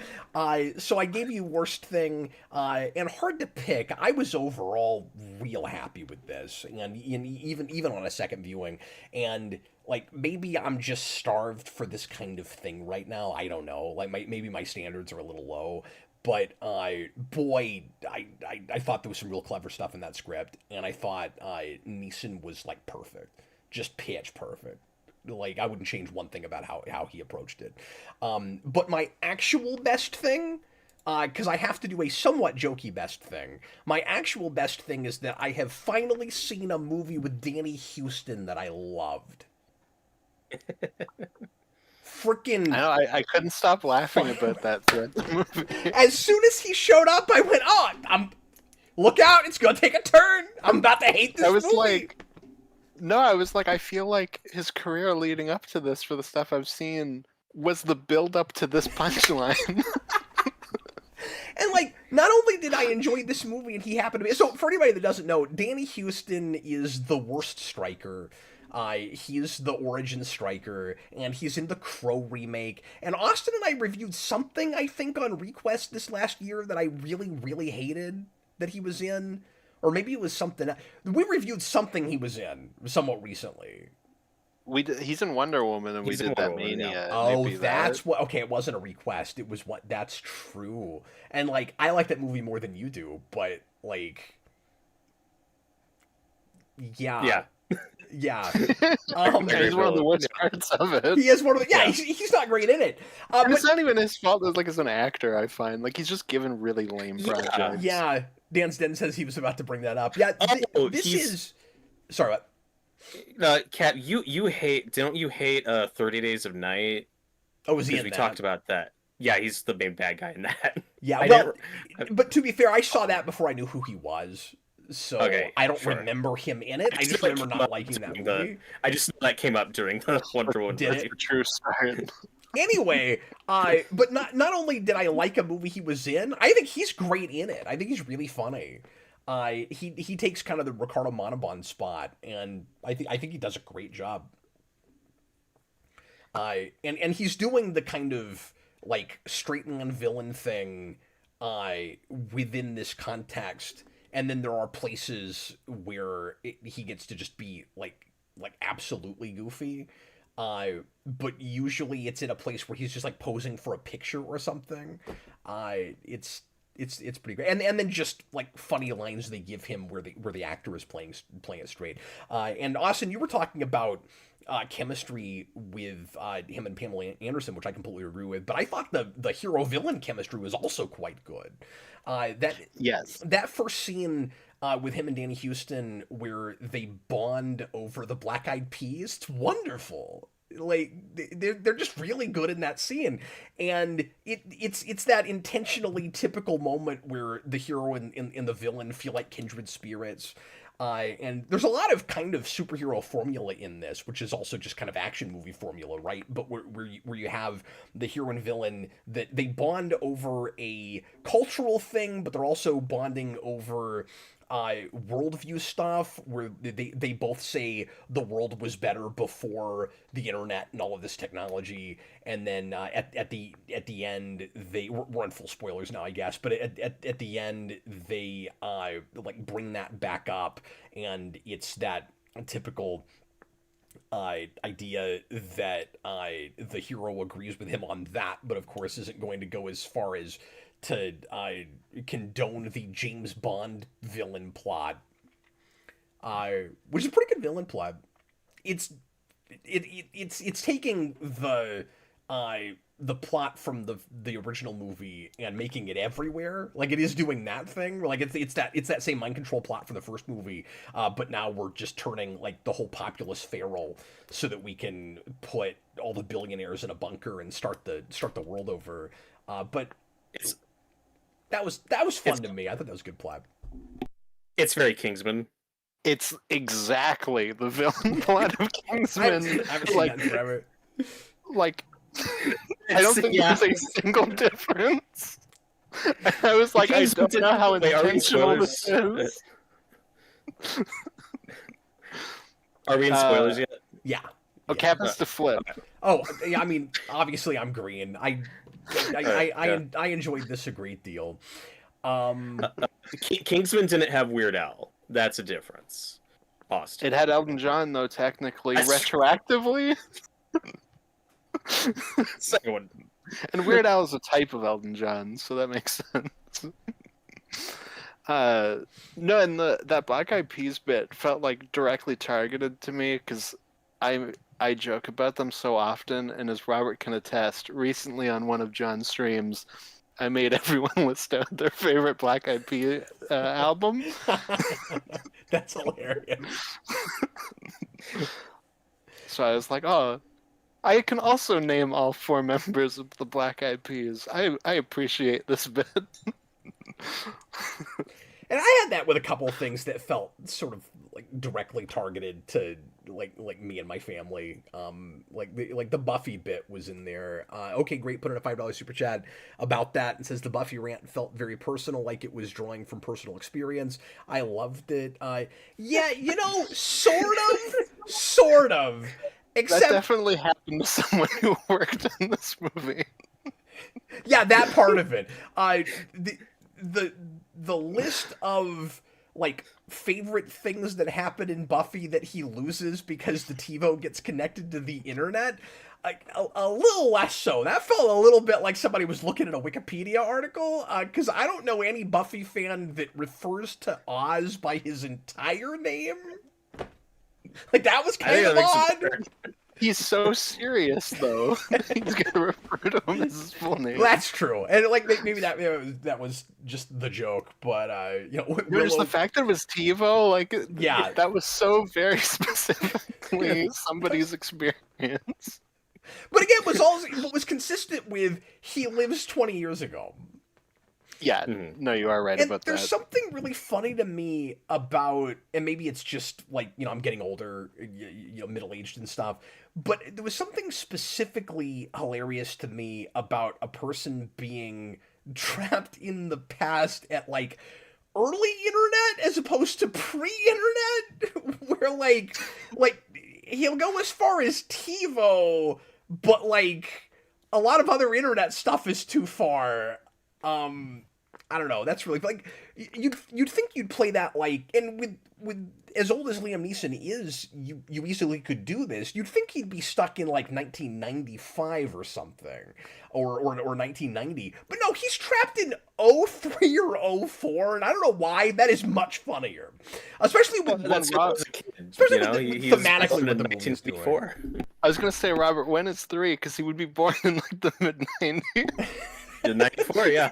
So I gave you worst thing, and hard to pick. I was overall real happy with this, and even on a second viewing, and like maybe I'm just starved for this kind of thing right now. I don't know. Like maybe my standards are a little low. But boy, I thought there was some real clever stuff in that script, and I thought Neeson was like perfect, just pitch perfect. Like I wouldn't change one thing about how he approached it. But my actual best thing, because I have to do a somewhat jokey best thing. My actual best thing is that I have finally seen a movie with Danny Houston that I loved. Freaking! I know, I couldn't stop laughing about that thread movie. As soon as he showed up, I went, "Oh, look out! It's gonna take a turn. I'm about to hate this I was movie." like, no, I was like, I feel like his career leading up to this, for the stuff I've seen, was the build up to this punchline. And like, not only did I enjoy this movie, and he happened to be so. For anybody that doesn't know, Danny Houston is the worst striker. He's the origin striker, and he's in the Crow remake. And Austin and I reviewed something, I think, on Request this last year that I really, really hated that he was in. Or maybe it was something... We reviewed something he was in somewhat recently. He's in Wonder Woman, and He's we in did that Wonder Woman, Mania. yeah. Oh, maybe that's what... Okay, it wasn't a request. It was what... That's true. And, like, I like that movie more than you do, but, like... Yeah. Yeah. Yeah. He's one of the worst parts of it. He is one of the... Yeah, he's not great in it. And But, it's not even his fault, like, as an actor, I find. Like, he's just given really lame projects. yeah, Dan Sten says he was about to bring that up. Yeah, this is... Sorry, what? Kat, you hate... Don't you hate 30 Days of Night? Oh, was he in We that? talked about that. Yeah, he's the main bad guy in that. Yeah, well, but to be fair, I saw that before I knew who he was. So Okay, I don't sure. remember him in it. I just remember not liking that movie. I just know that came up during the Wonder Woman. Did That's it? the true start. Anyway, but not only did I like a movie he was in, I think he's great in it. I think he's really funny. He takes kind of the Ricardo Montalban spot, and I think he does a great job. And he's doing the kind of like straight man villain thing within this context, and then there are places where he gets to just be like absolutely goofy. But usually it's in a place where he's just like posing for a picture or something. It's pretty great, and then just like funny lines they give him where the actor is playing it straight. And Austin, you were talking about chemistry with him and Pamela Anderson, which I completely agree with. But I thought the hero villain chemistry was also quite good. That first scene with him and Danny Houston where they bond over the Black Eyed Peas, it's wonderful. Like they're just really good in that scene, and it's that intentionally typical moment where the hero and the villain feel like kindred spirits. And there's a lot of kind of superhero formula in this, which is also just kind of action movie formula, right? But where you have the hero and villain that they bond over a cultural thing, but they're also bonding over worldview stuff, where they both say the world was better before the internet and all of this technology, and then at the end we're in full spoilers now, I guess, but at the end they like bring that back up, and it's that typical idea that the hero agrees with him on that, but of course isn't going to go as far as to condone the James Bond villain plot, which is a pretty good villain plot. It's taking the plot from the original movie and making it everywhere. Like it is doing that thing. Like it's that same mind control plot from the first movie, but now we're just turning like the whole populace feral so that we can put all the billionaires in a bunker and start the world over. But that was fun to me. I thought that was a good plot. It's very Kingsman. It's exactly the villain plot of Kingsman. I haven't seen that in forever. Like, I don't think there's a single difference. I was like, I Kingsman don't know how Wait, are we in intentional this spoilers? is. Are we in spoilers yet? Yeah. Okay, Yeah. happens to flip. Oh, yeah, I mean, obviously I'm green. Yeah. I enjoyed this a great deal. Um, Kingsman didn't have Weird Al. That's a difference. Austin. It had Elton John though, technically, That's retroactively. Second one. And Weird Al is a type of Elton John, so that makes sense. No, and that Black Eyed Peas bit felt like directly targeted to me because I joke about them so often, and as Robert can attest, recently on one of John's streams, I made everyone list out their favorite Black Eyed Peas album. That's hilarious. So I was like, oh, I can also name all 4 members of the Black Eyed Peas. I appreciate this bit. And I had that with a couple of things that felt sort of like directly targeted to like me and my family. Like the Buffy bit was in there. Okay, great. Put in a $5 super chat about that and says the Buffy rant felt very personal, like it was drawing from personal experience. I loved it. Yeah, you know, sort of. Except That definitely happened to someone who worked in this movie. yeah, that part of it. The list of like favorite things that happen in Buffy that he loses because the TiVo gets connected to the internet, a little less so. That felt a little bit like somebody was looking at a Wikipedia article, because I don't know any Buffy fan that refers to Oz by his entire name. Like, that was kind of odd. He's so serious, though. He's gonna refer to him as his full name. That's true, and like maybe that was just the joke, but you know, There's the fact that it was TiVo, like, yeah, that was so very specifically somebody's experience. But again, what was consistent with he lives 20 years ago. Yeah, no, you are right And about there's that. something really funny to me about, and maybe it's just like, you know, I'm getting older, you know, middle-aged and stuff, but there was something specifically hilarious to me about a person being trapped in the past at like early internet as opposed to pre-internet, where like he'll go as far as TiVo, but like a lot of other internet stuff is too far. I don't know. That's really like you'd think you'd play that like, and with as old as Liam Neeson is, you easily could do this. You'd think he'd be stuck in like 1995 or something, or 1990. But no, he's trapped in 03 or 04, and I don't know why. That is much funnier, especially with That's Rob, as a kid. especially You know, with he's thematically born what in the movie's doing. 1994. I was gonna say, Robert, when is 3? Because he would be born in like the mid-90s. In 94, yeah.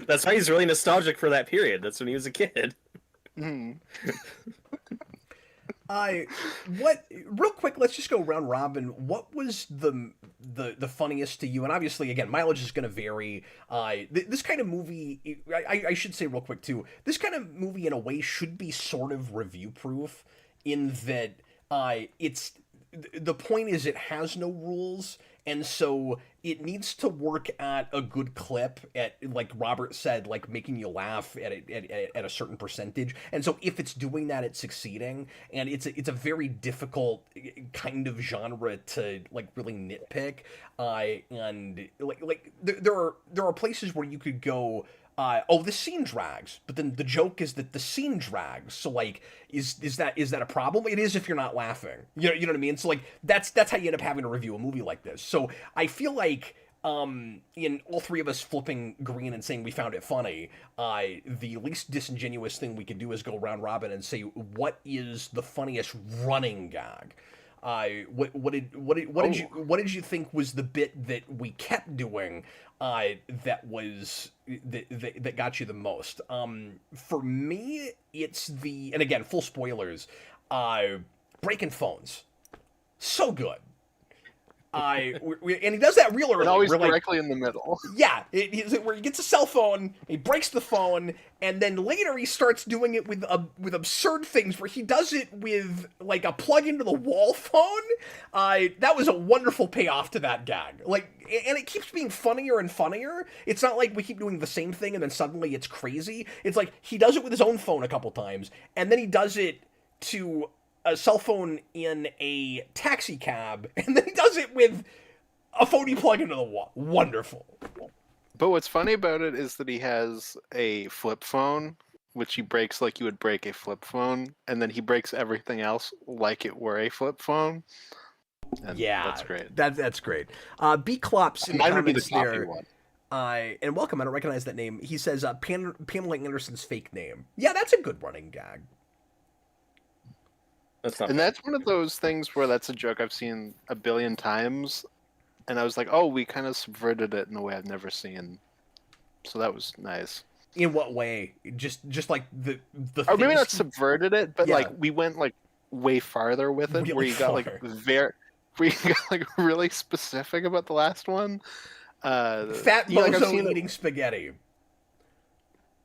That's why he's really nostalgic for that period. That's when he was a kid. What real quick, let's just go round robin. What was the funniest to you? And obviously, again, mileage is going to vary. This kind of movie, I should say real quick too, this kind of movie in a way should be sort of review proof, in that it's, the point is it has no rules, and so it needs to work at a good clip, at, like Robert said, like making you laugh at a certain percentage. And so if it's doing that, it's succeeding. And it's a very difficult kind of genre to like really nitpick. And like there are places where you could go, oh, the scene drags, but then the joke is that the scene drags. So like, is that a problem? It is if you're not laughing. You know what I mean? So like, that's how you end up having to review a movie like this. So I feel like, in all three of us flipping green and saying we found it funny, the least disingenuous thing we could do is go round robin and say, what is the funniest running gag? What did you think was the bit that we kept doing that got you the most? For me, it's the, and again, full spoilers, breaking phones. So good. And he does that real early. And always We're like, directly in the middle. yeah, where he gets a cell phone, he breaks the phone, and then later he starts doing it with absurd things where he does it with like a plug into the wall phone. That was a wonderful payoff to that gag. Like, and it keeps being funnier and funnier. It's not like we keep doing the same thing and then suddenly it's crazy. It's like he does it with his own phone a couple times, and then he does it to a cell phone in a taxi cab, and then he does it with a phone you plug into the wall. Wonderful. But what's funny about it is that he has a flip phone, which he breaks like you would break a flip phone, and then he breaks everything else like it were a flip phone. And yeah, that's great. That's great. B Klops in the Mine would be the comments coffee there. one. And welcome. I don't recognize that name. He says Pamela Anderson's fake name. Yeah, that's a good running gag. That's not And bad. that's one of those things where that's a joke I've seen a billion times, and I was like, oh, we kind of subverted it in a way I've never seen. So that was nice. In what way? Just like the Or maybe things- not subverted it, but Yeah. like we went like way farther with it, Really where you got like far. where you got like really specific about the last one. Fat you know, like, I've bozo seen it- eating spaghetti.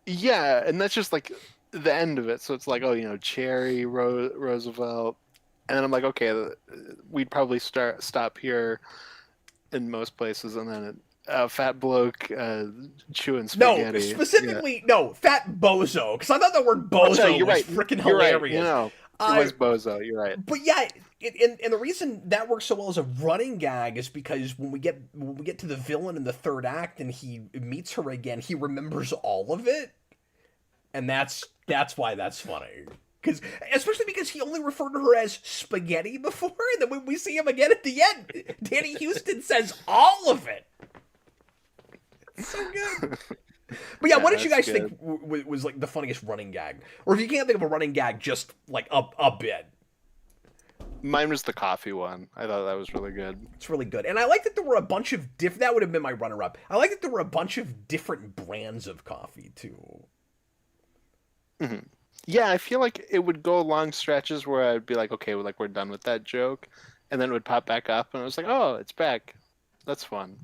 Yeah, and that's just like the end of it. So it's like, oh, you know, Cherry, Roosevelt, and then I'm like, okay, we'd probably stop here in most places, and then fat bloke chewing No, spaghetti. specifically, no, fat bozo. Because I thought the word bozo Oh, no, you're was right. freaking You're hilarious. right. You know, I- it was bozo. You're right. But yeah, and the reason that works so well as a running gag is because when we get to the villain in the third act and he meets her again, he remembers all of it, and that's why that's funny. Especially because he only referred to her as spaghetti before, and then when we see him again at the end, Danny Houston says all of it. It's so good. But yeah, Yeah, what did you guys that's think was like the funniest running gag? Or if you can't think of a running gag, just like a bit. Mine was the coffee one. I thought that was really good. It's really good. And I like that there were a bunch of that would have been my runner-up. I like that there were a bunch of different brands of coffee, too. Mm-hmm. Yeah, I feel like it would go long stretches where I'd be like, okay, well, like we're done with that joke, and then it would pop back up, and I was like, oh, it's back. That's fun.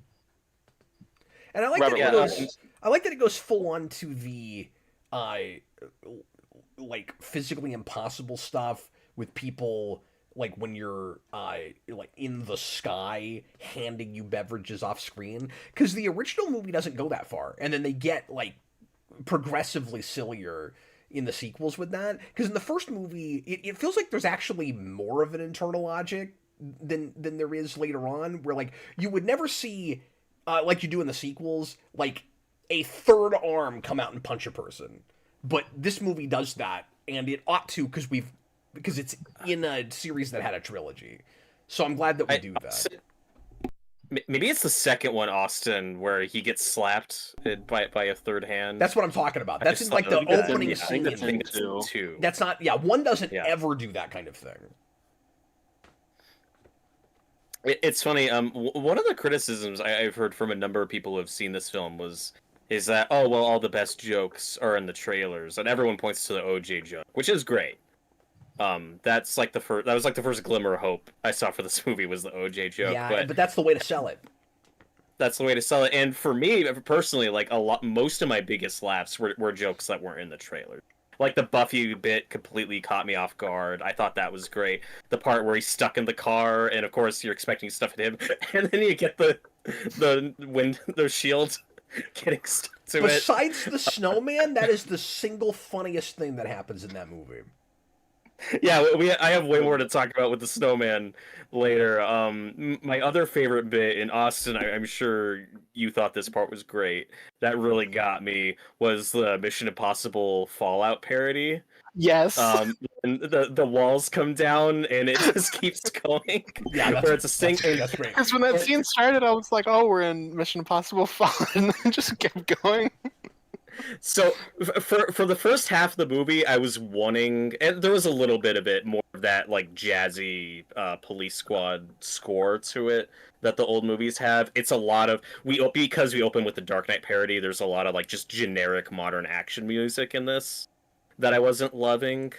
And I like Robert that it Williams. goes. I like that it goes full on to the, like physically impossible stuff with people like when you're like in the sky handing you beverages off screen, because the original movie doesn't go that far, and then they get like progressively sillier in the sequels with that. Because in the first movie, it feels like there's actually more of an internal logic than there is later on, where like you would never see like you do in the sequels, like a third arm come out and punch a person. But this movie does that, and it ought to because it's in a series that had a trilogy. So I'm glad that we do that. Maybe it's the second one, Austin, where he gets slapped by a third hand. That's what I'm talking about. I That's just in like thought- the I think that's in- opening yeah, I think scene. that's in two. Two. That's not, yeah, one doesn't Yeah. ever do that kind of thing. It's funny. One of the criticisms I've heard from a number of people who have seen this film is that, oh well, all the best jokes are in the trailers, and everyone points to the OJ joke, which is great. That's like the first. That was like the first glimmer of hope I saw for this movie was the OJ joke. Yeah, but that's the way to sell it. That's the way to sell it. And for me personally, like most of my biggest laughs were jokes that weren't in the trailer. Like the Buffy bit completely caught me off guard. I thought that was great. The part where he's stuck in the car, and of course you're expecting stuff at him, and then you get the shield getting stuck to it. Besides the snowman, that is the single funniest thing that happens in that movie. Yeah, I have way more to talk about with the snowman later. My other favorite bit in Austin, I'm sure you thought this part was great. That really got me was the Mission Impossible Fallout parody. Yes. And the walls come down and it just keeps going. Yeah, where it's a sing. that's great. Because when that scene started, I was like, oh, we're in Mission Impossible Fallout, and then just kept going. So for the first half of the movie, I was wanting, and there was a little bit of it, more of that like jazzy Police Squad score to it that the old movies have. It's a lot of because we open with the Dark Knight parody. There's a lot of like just generic modern action music in this that I wasn't loving.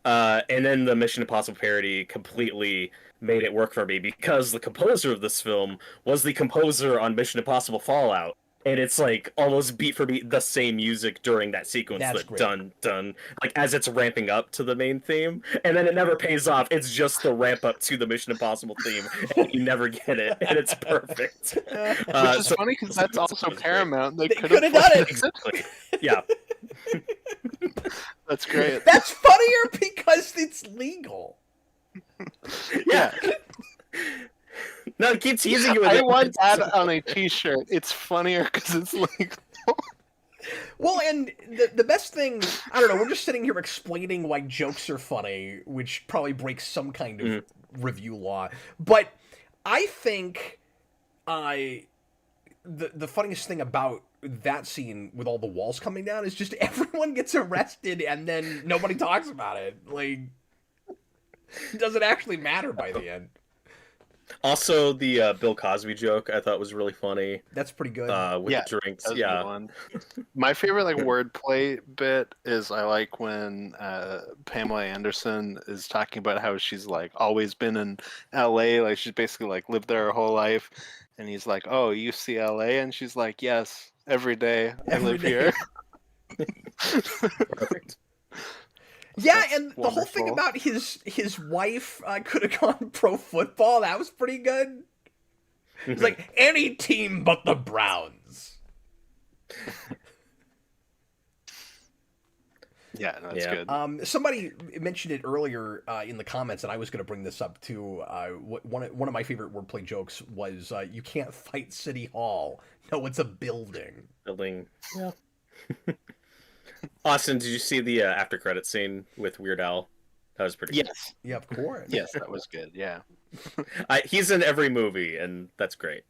And then the Mission Impossible parody completely made it work for me because the composer of this film was the composer on Mission Impossible Fallout. And it's like almost beat for beat the same music during that sequence, That's that great. dun dun, like as it's ramping up to the main theme, and then it never pays off. It's just the ramp up to the Mission Impossible theme, and you never get it, and it's perfect. Which is So funny because that's also was great. Paramount. They They could could have done it. Exactly. Yeah. That's great. That's funnier because it's legal. Yeah. No, keep teasing you with I it. want that on a T-shirt. It's funnier because it's like. Well, and the best thing, I don't know, we're just sitting here explaining why jokes are funny, which probably breaks some kind of review law. But I think the funniest thing about that scene with all the walls coming down is just everyone gets arrested and then nobody talks about it. Like, it doesn't actually matter by the end. Also, the Bill Cosby joke I thought was really funny. That's pretty good. With the drinks. That's a Yeah. good one. My favorite like wordplay bit is I like when Pamela Anderson is talking about how she's like always been in LA, like she's basically like lived there her whole life, and he's like, "Oh, you see LA?" and she's like, "Yes, every day I Every live day." here." Perfect. Yeah, That's and the whole thing wonderful. about his wife could have gone pro football, that was pretty good. It's like, any team but the Browns. Yeah, no, that's Yeah. good. Somebody mentioned it earlier in the comments, and I was going to bring this up too. One of my favorite wordplay jokes was, "You can't fight City Hall. No, it's a building." Building. Yeah. Austin, did you see the after credit scene with Weird Al? That was pretty Yes, Yeah, of course. yes, that was good. Yeah, good. He's in every movie, and that's great.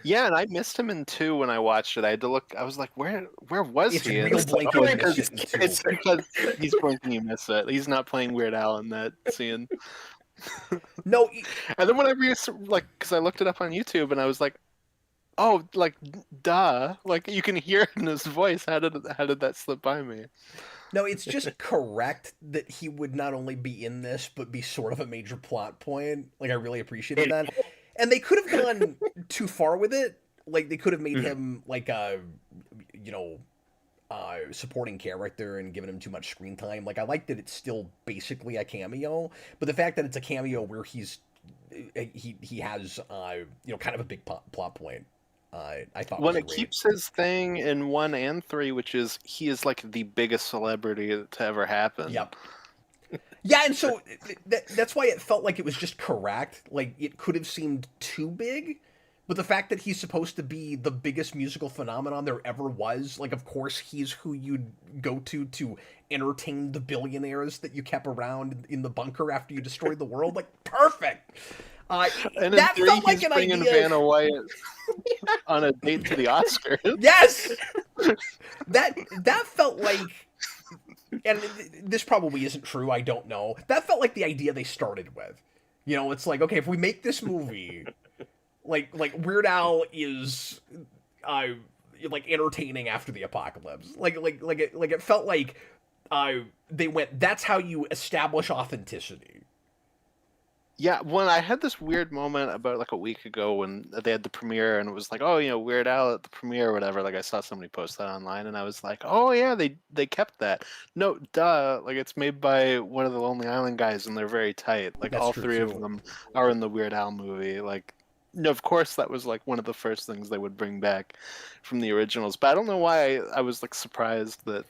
yeah, and I missed him in 2 when I watched it. I had to look. I was like, where was It's he? And real it's like, blank because shit in 2. it's because he's blinking you miss it. He's not playing Weird Al in that scene. No, And then whenever you like, because I looked it up on YouTube and I was like, oh, like, duh, like you can hear it in his voice. How did that slip by me? no, it's just correct that he would not only be in this, but be sort of a major plot point. Like, I really appreciated that. And they could have gone too far with it. Like, they could have made him, like, a, supporting character and given him too much screen time. Like, I like that it's still basically a cameo, but the fact that it's a cameo where he has, kind of a big plot point, I thought When was it great. keeps his thing in 1 and 3, which is he is like the biggest celebrity to ever happen. Yep. Yeah, and so that's why it felt like it was just correct. Like, it could have seemed too big, but the fact that he's supposed to be the biggest musical phenomenon there ever was, like, of course he's who you'd go to entertain the billionaires that you kept around in the bunker after you destroyed the world. Like, perfect. And in That 3, felt like he's an bringing idea. Vanna White on a date to the Oscars. Yes, that felt like, and this probably isn't true. I don't know. That felt like the idea they started with. It's like, okay, if we make this movie, like Weird Al is, like entertaining after the apocalypse. It felt like, they went. That's how you establish authenticity. Yeah, when I had this weird moment about like a week ago when they had the premiere and it was like, oh, Weird Al at the premiere or whatever. Like I saw somebody post that online and I was like, oh yeah, they kept that. No, duh. Like it's made by one of the Lonely Island guys and they're very tight. Like That's all true, 3 too. of them are in the Weird Al movie. Like, of course that was like one of the first things they would bring back from the originals. But I don't know why I was like surprised that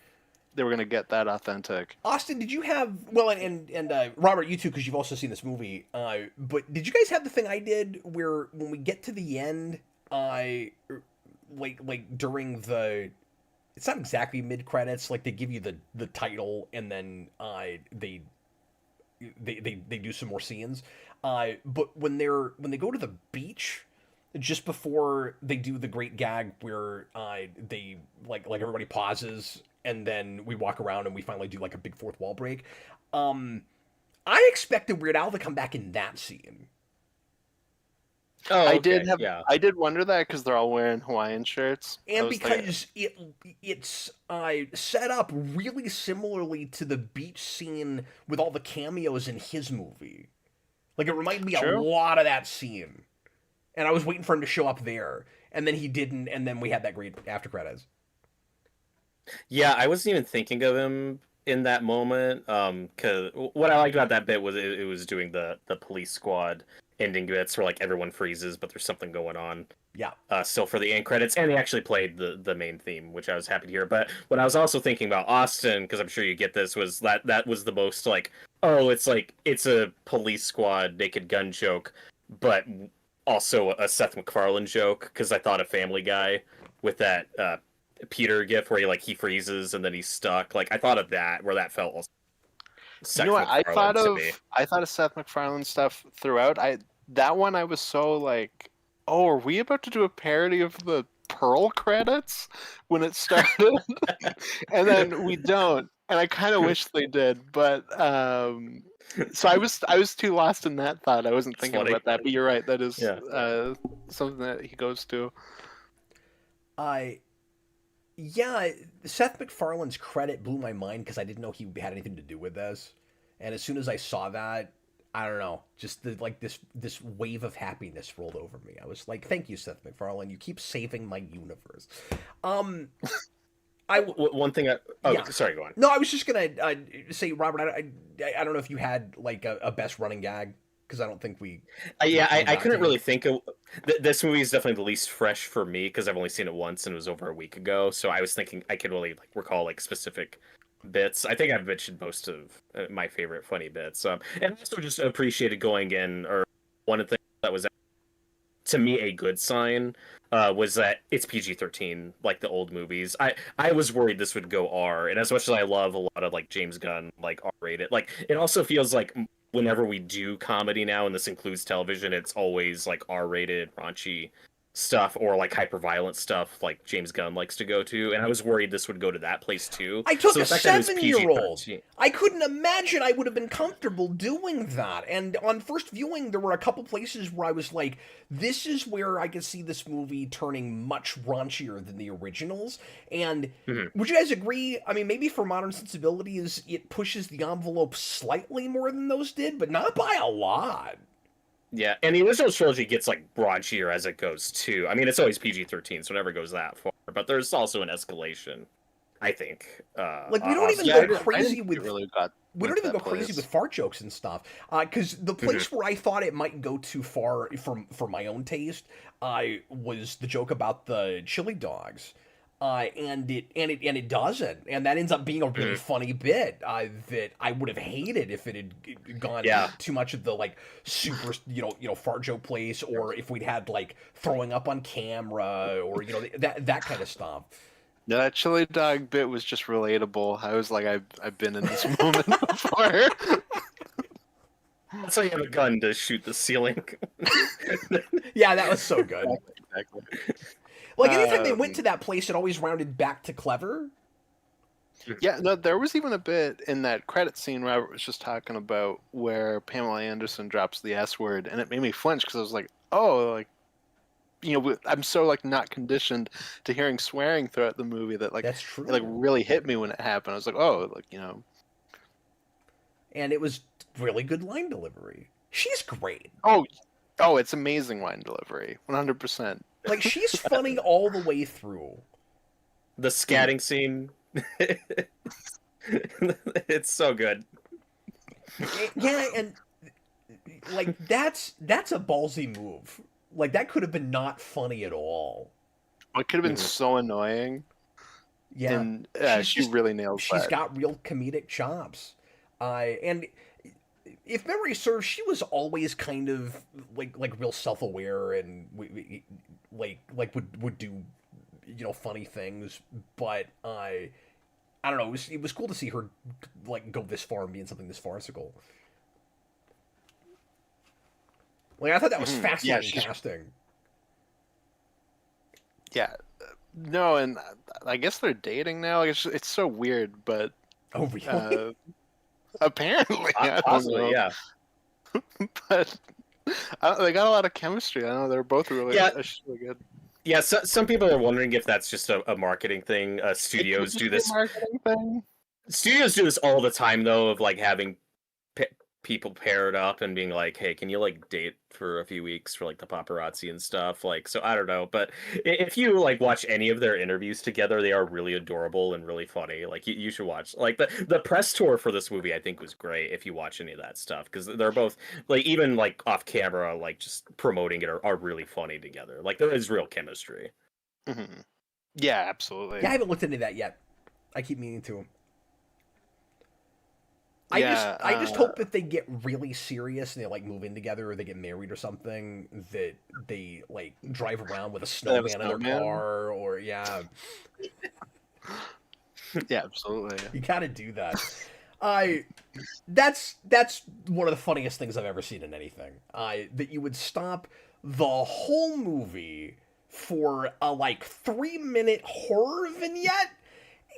they were gonna get that authentic. Austin, did you have, well, and Robert, you too, because you've also seen this movie. But did you guys have the thing I did where when we get to the end, like during the, it's not exactly mid credits, like they give you the title and then they do some more scenes. But when they go to the beach, just before they do the great gag where they like everybody pauses and then we walk around and we finally do like a big fourth wall break. I expected Weird Al to come back in that scene. Oh, I okay, did have yeah. I did wonder that because they're all wearing Hawaiian shirts. I And was like, because it's set up really similarly to the beach scene with all the cameos in his movie. Like, it reminded me a True. lot of that scene. And I was waiting for him to show up there. And then he didn't, and then we had that great after credits. Yeah, I wasn't even thinking of him in that moment. Because what I liked about that bit was it was doing the police squad ending bits where like everyone freezes, but there's something going on. Yeah. Still for the end credits, and they actually played the main theme, which I was happy to hear. But what I was also thinking about Austin, because I'm sure you get this, was that was the most like, oh, it's like it's a police squad Naked Gun joke, but also a Seth MacFarlane joke, because I thought of Family Guy with that Peter gif where he freezes and then he's stuck. Like I thought of that where that felt also You know what? I thought of Seth MacFarlane stuff throughout. That one I was so like, oh, are we about to do a parody of the Pearl credits when it started? And then we don't. And I kind of wish they did, but so I was too lost in that thought. I wasn't thinking about that. But you're right. That is something that he goes to. Yeah, Seth MacFarlane's credit blew my mind because I didn't know he had anything to do with this. And as soon as I saw that, I don't know, just this wave of happiness rolled over me. I was like, "Thank you, Seth MacFarlane. You keep saving my universe." One thing. Sorry, go on. No, I was just gonna say, Robert. I don't know if you had like a best running gag, because I don't think we. I couldn't really think of. This movie is definitely the least fresh for me because I've only seen it once and it was over a week ago. So I was thinking I could really recall specific bits. I think I've mentioned most of my favorite funny bits. And I also just appreciated going in, or one of the things that was to me a good sign was that it's PG-13 like the old movies. I was worried this would go R, and as much as I love a lot of James Gunn R-rated, it also feels like whenever we do comedy now, and this includes television, it's always R-rated, raunchy stuff or hyper-violent stuff like James Gunn likes to go to, and I was worried this would go to that place too. I took a 7-year-old. I couldn't imagine I would have been comfortable doing that. And on first viewing, there were a couple places where I was like, this is where I could see this movie turning much raunchier than the originals. And would you guys agree? I mean, maybe for modern sensibilities, it pushes the envelope slightly more than those did, but not by a lot. Yeah, and the original trilogy gets raunchier as it goes too. I mean, it's always PG-13, so it never goes that far. But there's also an escalation, I think. We don't even go crazy with. We don't even go crazy with fart jokes and stuff. Because the place where I thought it might go too far for my own taste, was the joke about the chili dogs. And it doesn't, and that ends up being a really funny bit that I would have hated if it had gone too much of the super fart joke place, or if we'd had throwing up on camera, or that kind of stuff. No, that chili dog bit was just relatable. I was like, I've been in this moment before. That's how you have a gun to shoot the ceiling. Yeah, that was so good. Exactly. Anytime they went to that place, it always rounded back to clever. Yeah, no, there was even a bit in that credit scene Robert was just talking about where Pamela Anderson drops the S word, and it made me flinch because I was like, oh, I'm so not conditioned to hearing swearing throughout the movie that that's true. It really hit me when it happened. I was like, oh, And it was really good line delivery. She's great. Oh, it's amazing line delivery, 100%. She's funny all the way through. The scatting scene, it's so good. Yeah, and that's a ballsy move. That could have been not funny at all. It could have been so annoying. Yeah, and she really nails that. She's got real comedic chops. And if memory serves, she was always kind of real self-aware and would do funny things, but I don't know, it was cool to see her go this far and be in something this farcical. I thought that was fascinating casting. Yeah, no, and I guess they're dating now. It's so weird, but oh really? Apparently, possibly, yeah. But they got a lot of chemistry. I know they're both really good. Yeah, so, some people are wondering if that's just a marketing thing. Studios do this. Marketing thing. Studios do this all the time, though, of having people paired up and being like, hey, can you like date for a few weeks for like the paparazzi and stuff? Like, so I don't know, but if you like watch any of their interviews together, they are really adorable and really funny. Like, you should watch like the press tour for this movie. I think was great if you watch any of that stuff, because they're both like, even like off camera, like just promoting it, are really funny together. Like, there is real chemistry. Mm-hmm. Yeah, absolutely. Yeah, I haven't looked into that yet. I keep meaning to. Yeah, I just hope that they get really serious and they like move in together, or they get married or something. That they like drive around with a snowman in their car, or yeah. Yeah, absolutely. You gotta do that. That's one of the funniest things I've ever seen in anything. That you would stop the whole movie for a like 3-minute horror vignette.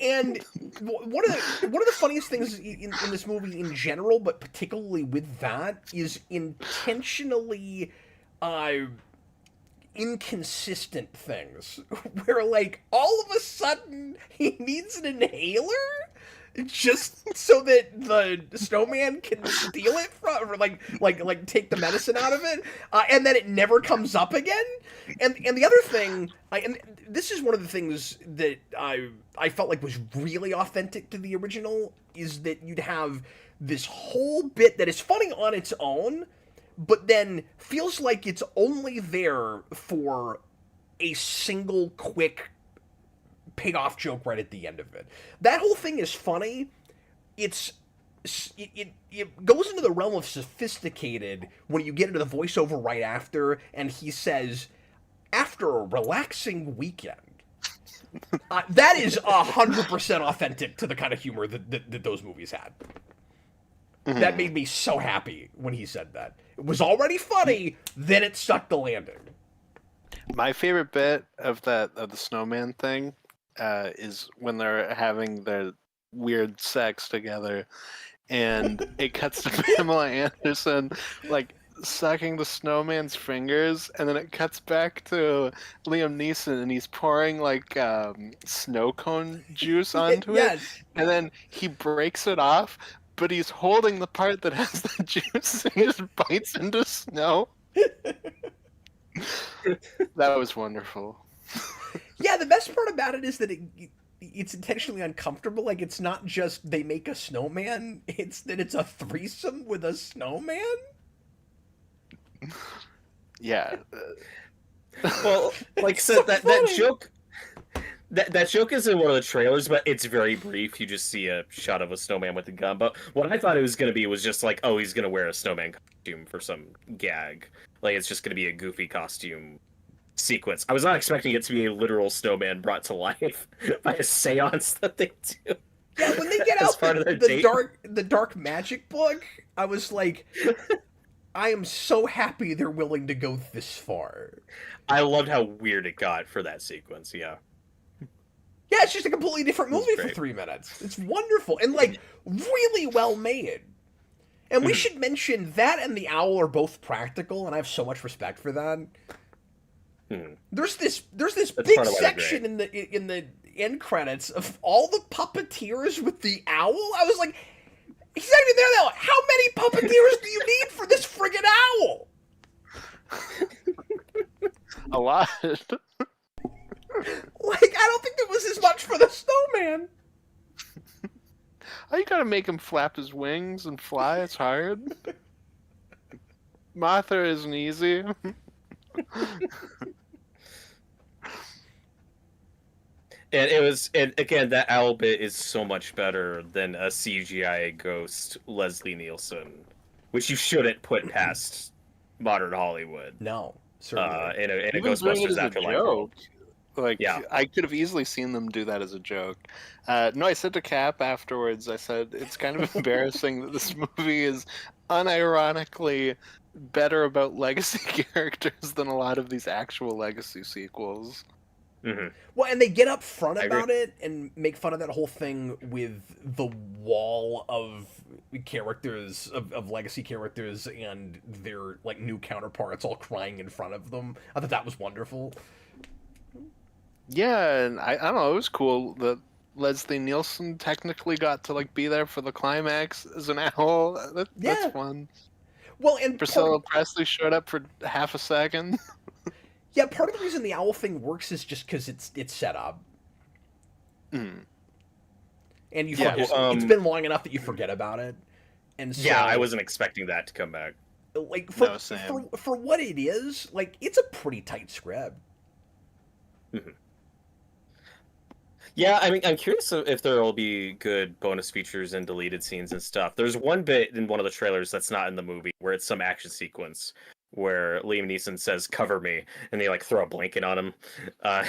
And one of the funniest things in this movie in general, but particularly with that, is intentionally inconsistent things. Where, like, all of a sudden he needs an inhaler just so that the snowman can steal it from, or like take the medicine out of it, and then it never comes up again. And the other thing, and this is one of the things that I felt like was really authentic to the original, is that you'd have this whole bit that is funny on its own, but then feels like it's only there for a single quick payoff joke right at the end of it. That whole thing is funny. It goes into the realm of sophisticated when you get into the voiceover right after, and he says, "After a relaxing weekend." That is 100% authentic to the kind of humor that those movies had. Mm-hmm. That made me so happy when he said that. It was already funny, then it stuck the landing. My favorite bit of the snowman thing is when they're having their weird sex together, and it cuts to Pamela Anderson like sucking the snowman's fingers, and then it cuts back to Liam Neeson, and he's pouring like snow cone juice onto it, and then he breaks it off, but he's holding the part that has the juice, and he just bites into snow. That was wonderful. Yeah, the best part about it is that it's intentionally uncomfortable. Like, it's not just they make a snowman, it's that it's a threesome with a snowman. Yeah. Well, like I said, that joke... That joke is in one of the trailers, but it's very brief. You just see a shot of a snowman with a gun. But what I thought it was going to be was just like, oh, he's going to wear a snowman costume for some gag. Like, it's just going to be a goofy costume sequence. I was not expecting it to be a literal snowman brought to life by a seance that they do. Yeah, when they get out the dark magic book, I was like, I am so happy they're willing to go this far. I loved how weird it got for that sequence, yeah. Yeah, it's just a completely different movie for 3 minutes. It's wonderful and like really well made. And we should mention that and the owl are both practical, and I have so much respect for that. There's this big section in the end credits of all the puppeteers with the owl. I was like, he's not even there now. How many puppeteers do you need for this friggin' owl? A lot. Like, I don't think there was as much for the snowman. Oh, you gotta make him flap his wings and fly. It's hard. Martha isn't easy. And again, that owl bit is so much better than a CGI ghost Leslie Nielsen, which you shouldn't put past modern Hollywood. No, certainly. In a Ghostbusters Afterlife world. Like, yeah. I could have easily seen them do that as a joke. No, I said to Cap afterwards, I said, it's kind of embarrassing that this movie is unironically better about legacy characters than a lot of these actual legacy sequels. Mm-hmm. Well, and they get up front about it and make fun of that whole thing with the wall of characters, of legacy characters, and their like new counterparts all crying in front of them. I thought that was wonderful. Yeah, and I don't know, it was cool that Leslie Nielsen technically got to like be there for the climax as an owl. That's Yeah. fun. Well, and Priscilla Presley showed up for half a second. yeah, part of the reason the owl thing works is just because it's set up, Mm. and you Yeah, forget. well, It's been long enough that you forget about it, and so Yeah, I wasn't expecting that to come back. like No, same. for what it is, like it's a pretty tight script. Mhm. Yeah, I mean, I'm curious if there will be good bonus features and deleted scenes and stuff. There's one bit in one of the trailers that's not in the movie where it's some action sequence where Liam Neeson says "cover me" and they like throw a blanket on him, uh,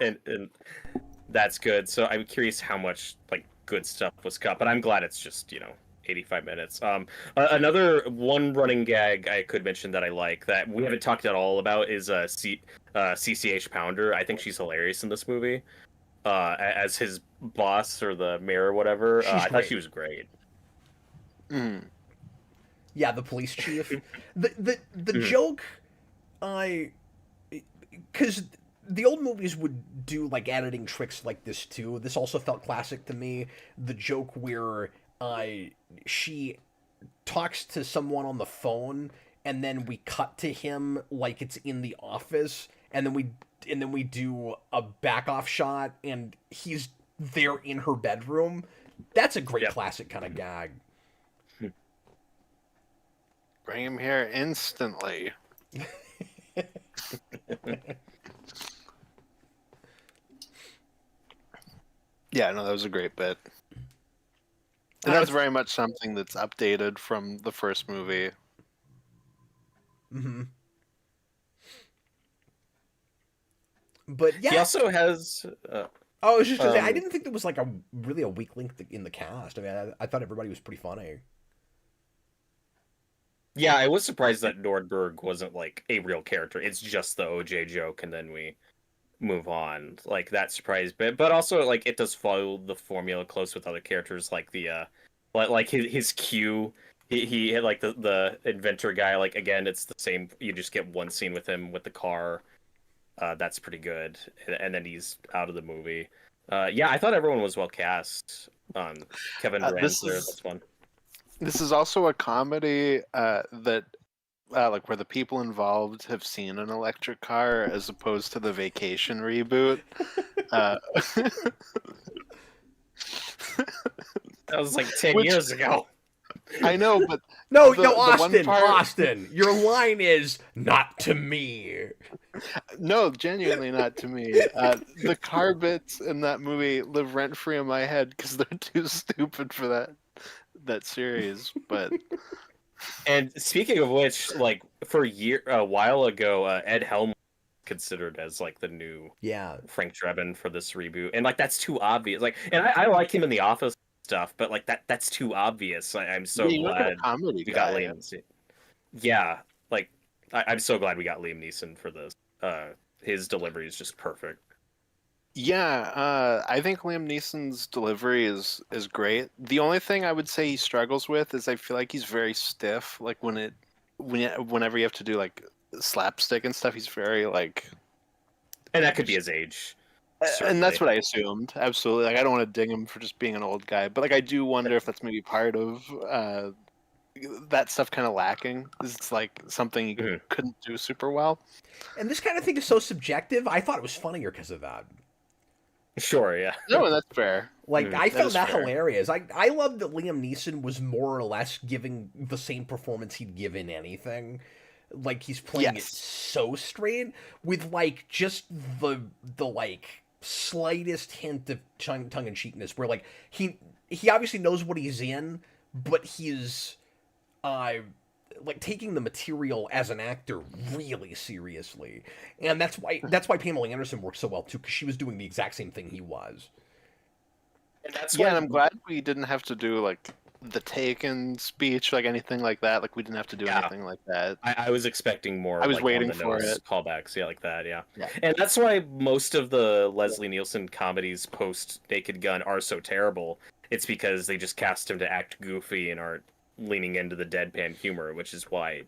and that's good. So I'm curious how much like good stuff was cut, but I'm glad it's just 85 minutes. Another one running gag I could mention that I like that we haven't talked at all about is CCH Pounder. I think she's hilarious in this movie. As his boss or the mayor or whatever. She's I thought great. she was great. Mm. Yeah, the police chief. The Mhm. joke, I because the old movies would do like editing tricks like this too. This also felt classic to me. The joke where she talks to someone on the phone and then we cut to him like it's in the office and then we do a back off shot and he's there in her bedroom. That's a great Yep. classic kind of gag. Bring him here instantly. Yeah, no, that was a great bit. And that's very much something that's updated from the first movie. Mm-hmm. But yeah, He also has. oh, I was just gonna say, I um, didn't think there was like a really a weak link in the cast. I mean, I thought everybody was pretty funny. Yeah, I was surprised that Nordberg wasn't like a real character. It's just the OJ joke, and then we move on. Like that surprised bit, but also like it does follow the formula close with other characters, like the like his Q. He had like the inventor guy. Like again, it's the same. You just get one scene with him with the car. That's pretty good, and then he's out of the movie. Yeah, I thought everyone was well cast. Kevin Durant's there. That's fun. This is also a comedy that like where the people involved have seen an electric car as opposed to the Vacation reboot. Uh, That was like 10 Which- years ago. I know, but No, The- no, the one Austin, part- Austin, your line is not to me. no, genuinely not to me. The car bits in that movie live rent free in my head because they're too stupid for that series. But And speaking of which, like a while ago, Ed Helm considered as like the new Yeah, Frank Drebin for this reboot, and like that's too obvious. Like, and I like him in the Office stuff, but like that's too obvious. I'm so yeah, you're not a glad comedy we guy. got Liam Neeson. Yeah, like I'm so glad we got Liam Neeson for this. His delivery is just perfect. Yeah, I think Liam Neeson's delivery is great. The only thing I would say he struggles with is I feel like he's very stiff. Like whenever you have to do like slapstick and stuff, he's very like. And that could be his age. And that's certainly. what I assumed. Absolutely. Like I don't want to ding him for just being an old guy, but like I do wonder if that's maybe part of that stuff kind of lacking. It's like something he Mhm. couldn't do super well. and this kind of thing is so subjective. I thought it was funnier because of that. Sure, yeah. No, and that's fair. Like I that found is that fair. hilarious. I love that Liam Neeson was more or less giving the same performance he'd give in anything. Like he's playing it Yes. so straight with like just the like slightest hint of tongue in cheekness, where like he obviously knows what he's in, but he's like taking the material as an actor really seriously, and that's why Pamela Anderson works so well too, because she was doing the exact same thing he was. And that's Yeah, why and I'm glad we didn't have to do like the Taken speech, like anything like that. Like we didn't have to do Yeah. anything like that. I was expecting more. I was like, waiting on the for nose it. callbacks, yeah, like that, yeah. Yeah. And that's why most of the Leslie Nielsen comedies post Naked Gun are so terrible. It's because they just cast him to act goofy and aren't leaning into the deadpan humor, which is why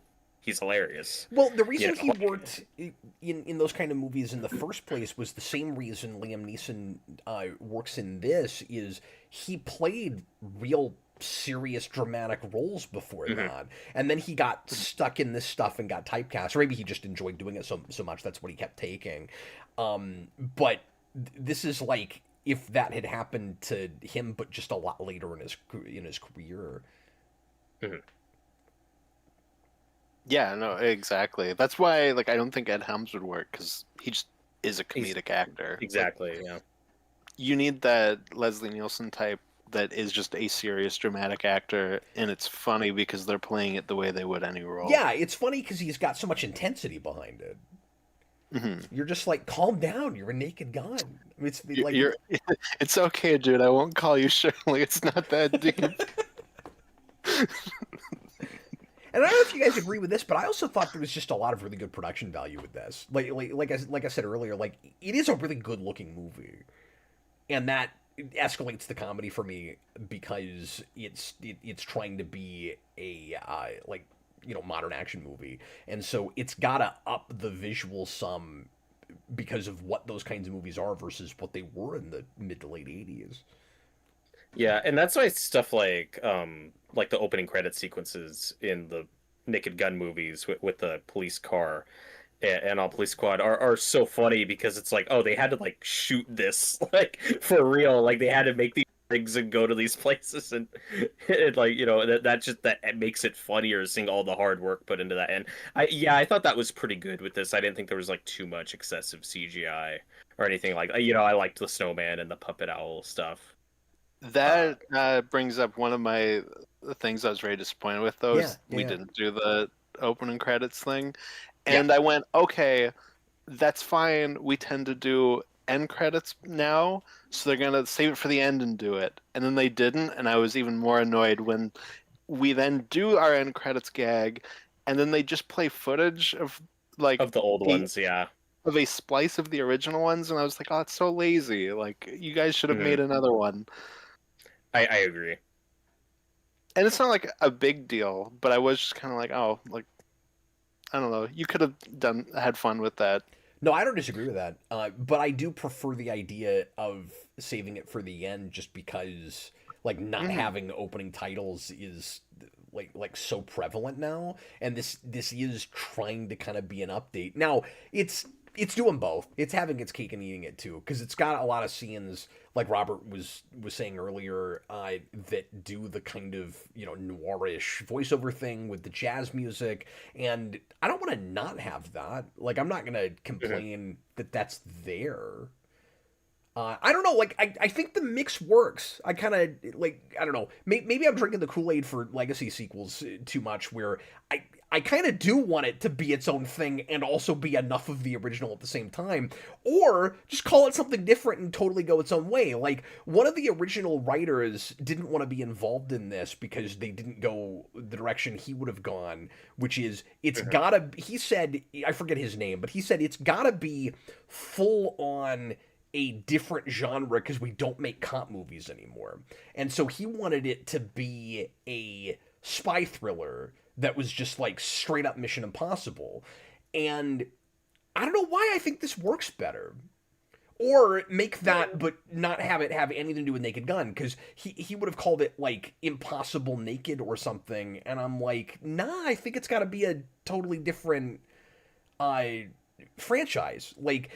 he's hilarious. Well, the reason You he know, worked in those kind of movies in the first place was the same reason Liam Neeson works in this is he played real serious dramatic roles before mhm. that, and then he got stuck in this stuff and got typecast, or maybe he just enjoyed doing it so much that's what he kept taking. But this is like if that had happened to him, but just a lot later in his career. Mhm. Yeah, no, exactly. That's why, like, I don't think Ed Helms would work because he just is a He's comedic actor. Like, exactly, yeah. you need that Leslie Nielsen type that is just a serious dramatic actor, and it's funny because they're playing it the way they would any role. Yeah, it's funny because he's got so much intensity behind it. Hmm. You're just like, calm down. You're a naked gun. I mean, it's like, You're, it's okay, dude. I won't call you Shirley. It's not that deep. and I don't know if you guys agree with this, but I also thought there was just a lot of really good production value with this. Like I said earlier, like it is a really good looking movie, and that escalates the comedy for me because it's trying to be a like modern action movie, and so it's gotta up the visual some because of what those kinds of movies are versus what they were in the mid to late 80s. Yeah, and that's why stuff like the opening credit sequences in the Naked Gun movies with the police car and all police squad are so funny because it's like, oh, they had to like shoot this like for real, like they had to make these rigs and go to these places and like that makes it funnier seeing all the hard work put into that. And I thought that was pretty good with this. I didn't think there was like too much excessive CGI or anything like I liked the snowman and the puppet owl stuff. That brings up one of my things I was very disappointed with, though, Yeah, is we yeah, didn't do the opening credits thing. yeah. And I went, okay, that's fine. We tend to do end credits now, so they're gonna save it for the end and do it. And then they didn't, and I was even more annoyed when we then do our end credits gag, and then they just play footage of like Of the old a ones, yeah. of a splice of the original ones, and I was like, oh, it's so lazy. Like you guys should have Mhm. made another one. I agree. And it's not like a big deal, but I was just kind of like, oh, like I don't know, you could have had fun with that. No, I don't disagree with that. But I do prefer the idea of saving it for the end, just because like not Hmm. having opening titles is like so prevalent now, and this is trying to kind of be an update. Now it's doing both. It's having its cake and eating it too, because it's got a lot of scenes like Robert was saying earlier that do the kind of noirish voiceover thing with the jazz music, and I don't want to not have that. Like I'm not gonna Mhm. complain that that's there. I don't know. Like, I think the mix works. I kind of like. I don't know. Maybe I'm drinking the Kool-Aid for Legacy sequels too much. Where I kind of do want it to be its own thing and also be enough of the original at the same time, or just call it something different and totally go its own way. Like one of the original writers didn't want to be involved in this because they didn't go the direction he would have gone, which is it's Mhm. gotta. He said I forget his name, but he said it's gotta be full on a different genre because we don't make cop movies anymore. And so he wanted it to be a spy thriller that was just like straight up Mission Impossible. And I don't know why I think this works better. Or make that, but not have it have anything to do with Naked Gun, because he would have called it like Impossible Naked or something, and I'm like, nah, I think it's got to be a totally different uh, franchise. Like,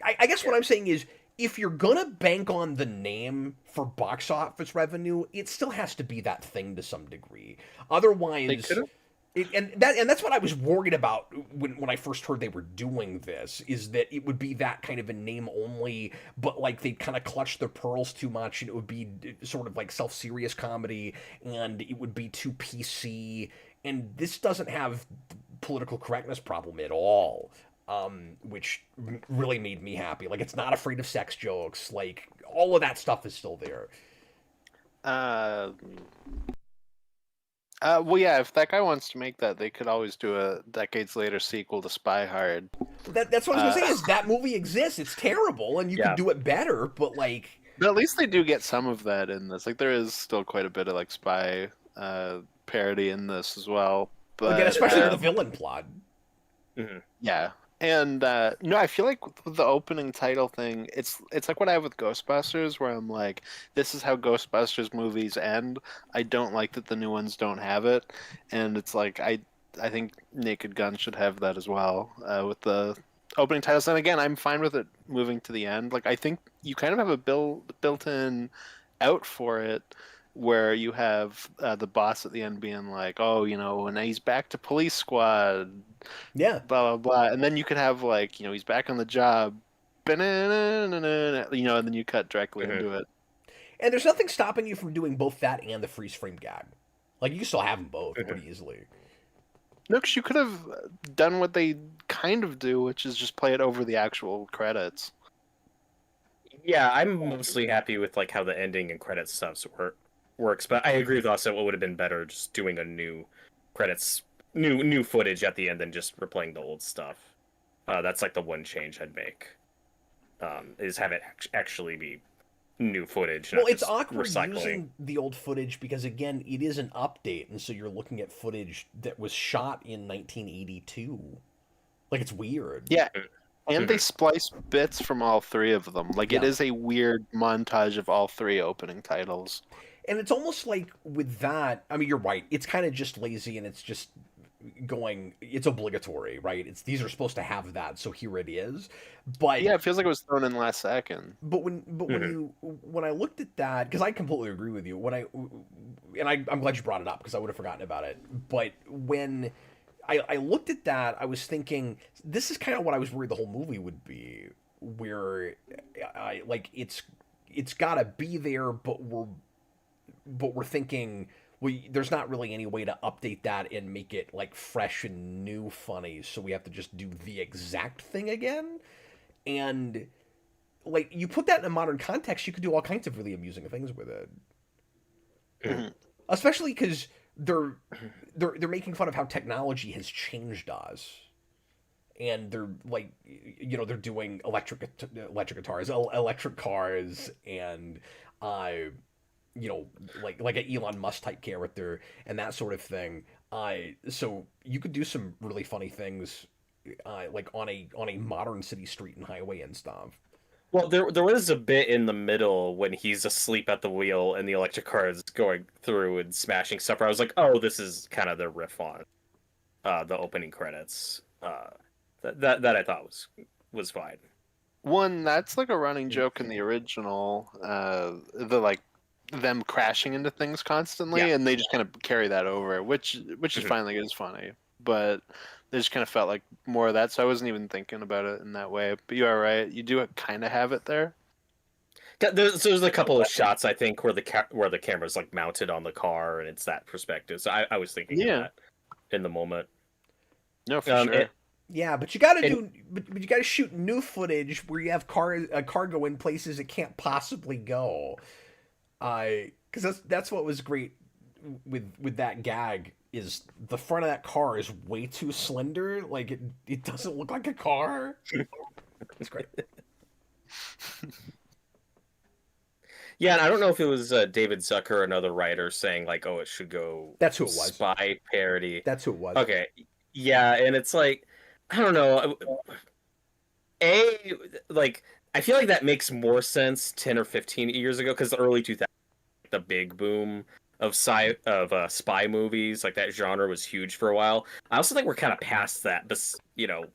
I guess what I'm saying is, if you're gonna bank on the name for box office revenue, it still has to be that thing to some degree. They could Otherwise, have. and that's what I was worried about when I first heard they were doing this, is that it would be that kind of a name only, but like they'd kind of clutch their pearls too much, and it would be sort of like self-serious comedy, and it would be too PC. And this doesn't have political correctness problem at all, which really made me happy. Like it's not afraid of sex jokes. Like all of that stuff is still there. Uh, well, yeah, if that guy wants to make that, they could always do a decades later sequel to Spy Hard. That's what I was Uh, gonna say. Is that movie exists? It's terrible, and you could Yeah. do it better. But like, but at least they do get some of that in this. Like, there is still quite a bit of like spy parody in this as well. Again, But especially with the villain plot. Mhm. yeah, and no, I feel like with the opening title thing, it's like what I have with Ghostbusters, where I'm like, this is how Ghostbusters movies end. I don't like that the new ones don't have it, and it's like I think Naked Gun should have that as well with the opening titles. And again, I'm fine with it moving to the end. Like I think you kind of have a built-in out for it. Where you have the boss at the end being like, "Oh, and he's back to police squad, Yeah. blah blah blah," and then you could have like he's back on the job, and then you cut directly Mhm. into it. And there's nothing stopping you from doing both that and the freeze frame gag. Like, you can still have them both Mhm. pretty easily. No, because you could have done what they kind of do, which is just play it over the actual credits. Yeah, I'm mostly happy with like how the ending and credits stuff works, but I agree with us that it would have been better just doing a new credits, new footage at the end than just replaying the old stuff. That's like the one change I'd make. Is have it actually be new footage, Well, not it's just awkward recycling. using the old footage because, again, it is an update, and so you're looking at footage that was shot in 1982. Like, it's weird. Yeah, and they Mhm. splice bits from all three of them. Like it Yeah. is a weird montage of all three opening titles. And it's almost like with that, I mean, you're right. It's kind of just lazy, and it's just it's obligatory, right? These are supposed to have that, so here it is. But Yeah, it feels like it was thrown in last second. but when I looked at that, because I completely agree with you. I'm glad you brought it up because I would have forgotten about it. But when I looked at that, I was thinking this is kind of what I was worried the whole movie would be, where I like it's got to be there, but we're thinking, well, there's not really any way to update that and make it like fresh and new funny, so we have to just do the exact thing again. And like, you put that in a modern context, you could do all kinds of really amusing things with it, Mhm. especially because they're making fun of how technology has changed us. And they're like, they're doing electric guitars, electric cars, and uh like an Elon Musk type character and that sort of thing. So you could do some really funny things, like on a modern city street and highway and stuff. Well, there was a bit in the middle when he's asleep at the wheel and the electric car is going through and smashing stuff. Where I was like, oh, this is kind of the riff on the opening credits. That I thought was fine. One that's like a running joke in the original, the like them crashing into things constantly, Yeah. and they just kind of carry that over, which is Mhm. fine, like it's funny, but they just kind of felt like more of that, so I wasn't even thinking about it in that way. But you are right, you do kind of have it there. There's a couple of shots I think where where the camera's like mounted on the car and it's that perspective. So I was thinking of Yeah, that in the moment. no, for Um, sure. Yeah, but you got to and do, but you got to shoot new footage where you have a car go in places it can't possibly go. Because that's what was great with that gag is the front of that car is way too slender. Like, it doesn't look like a car. It's great. yeah, and I don't know if it was David Zucker or another writer saying like, "Oh, it should go That's who it was. spy parody." That's who it was. Okay, yeah, and it's like I don't know. A like I feel like that makes more sense 10 or 15 years ago because the early 2000s, the big boom of spy movies, like that genre was huge for a while. I also think we're kind of past that, but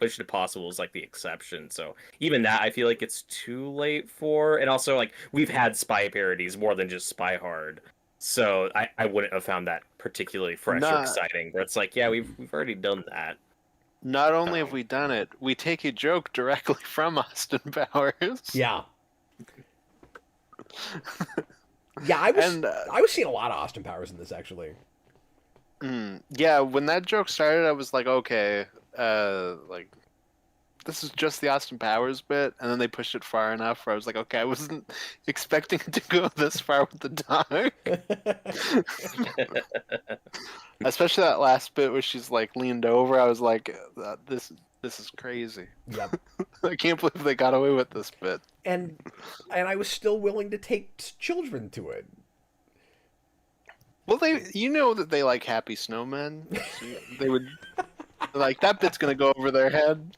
Mission Impossible is like the exception. So even that, I feel like it's too late for. And also, like we've had spy parodies more than just Spy Hard, so I wouldn't have found that particularly fresh or Not exciting. But it's like, yeah, we've already done that. not only have Um, we done it, we take a joke directly from Austin Powers. Yeah. Yeah, I was And I was seeing a lot of Austin Powers in this actually. yeah, when that joke started, I was like, okay, like this is just the Austin Powers bit, and then they pushed it far enough where I was like, okay, I wasn't expecting it to go this far with the dog. Especially that last bit where she's like leaned over. I was like, this is crazy. Yep. I can't believe they got away with this bit. And I was still willing to take children to it. Well, you know that they like happy snowmen. So they would like that bit's gonna go over their head.